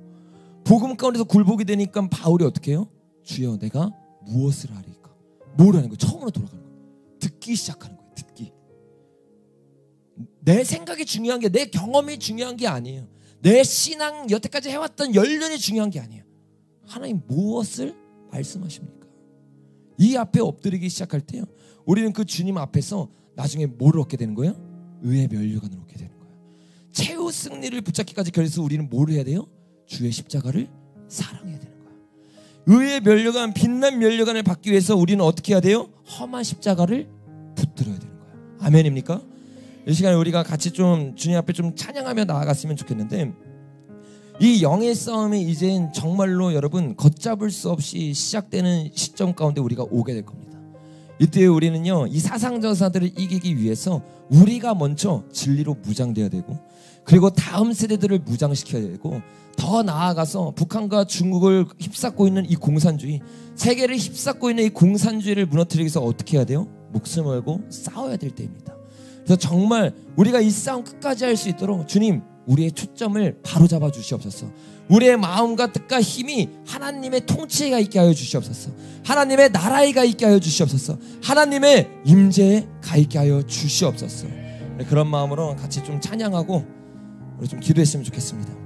복음 가운데서 굴복이 되니까 바울이 어떻게 해요? 주여 내가 무엇을 하리까? 뭘 하는 거예요? 처음으로 돌아가는 거예요. 듣기 시작하는 거예요. 듣기. 내 생각이 중요한 게, 내 경험이 중요한 게 아니에요. 내 신앙 여태까지 해왔던 연륜이 중요한 게 아니에요. 하나님 무엇을 말씀하십니까? 이 앞에 엎드리기 시작할 때요, 우리는 그 주님 앞에서 나중에 뭘 얻게 되는 거예요? 의의 면류관을 얻게 되는 거예요. 최후 승리를 붙잡기까지, 그래서 우리는 뭘 해야 돼요? 주의 십자가를 사랑해야 되는 거예요. 의의 면류관, 빛난 면류관을 받기 위해서 우리는 어떻게 해야 돼요? 험한 십자가를 붙들어야 되는 거예요. 아멘입니까? 이 시간에 우리가 같이 좀 주님 앞에 좀 찬양하며 나아갔으면 좋겠는데, 이 영의 싸움이 이젠 정말로 여러분 걷잡을 수 없이 시작되는 시점 가운데 우리가 오게 될 겁니다. 이때 우리는요, 이 사상전사들을 이기기 위해서 우리가 먼저 진리로 무장돼야 되고, 그리고 다음 세대들을 무장시켜야 되고, 더 나아가서 북한과 중국을 휩싸고 있는 이 공산주의, 세계를 휩싸고 있는 이 공산주의를 무너뜨리기 위해서 어떻게 해야 돼요? 목숨을 걸고 싸워야 될 때입니다. 그래서 정말 우리가 이 싸움 끝까지 할 수 있도록 주님, 우리의 초점을 바로잡아 주시옵소서. 우리의 마음과 뜻과 힘이 하나님의 통치가 있게 하여 주시옵소서. 하나님의 나라에 가 있게 하여 주시옵소서. 하나님의 임재에 가 있게 하여 주시옵소서. 그런 마음으로 같이 좀 찬양하고 우리 좀 기도했으면 좋겠습니다.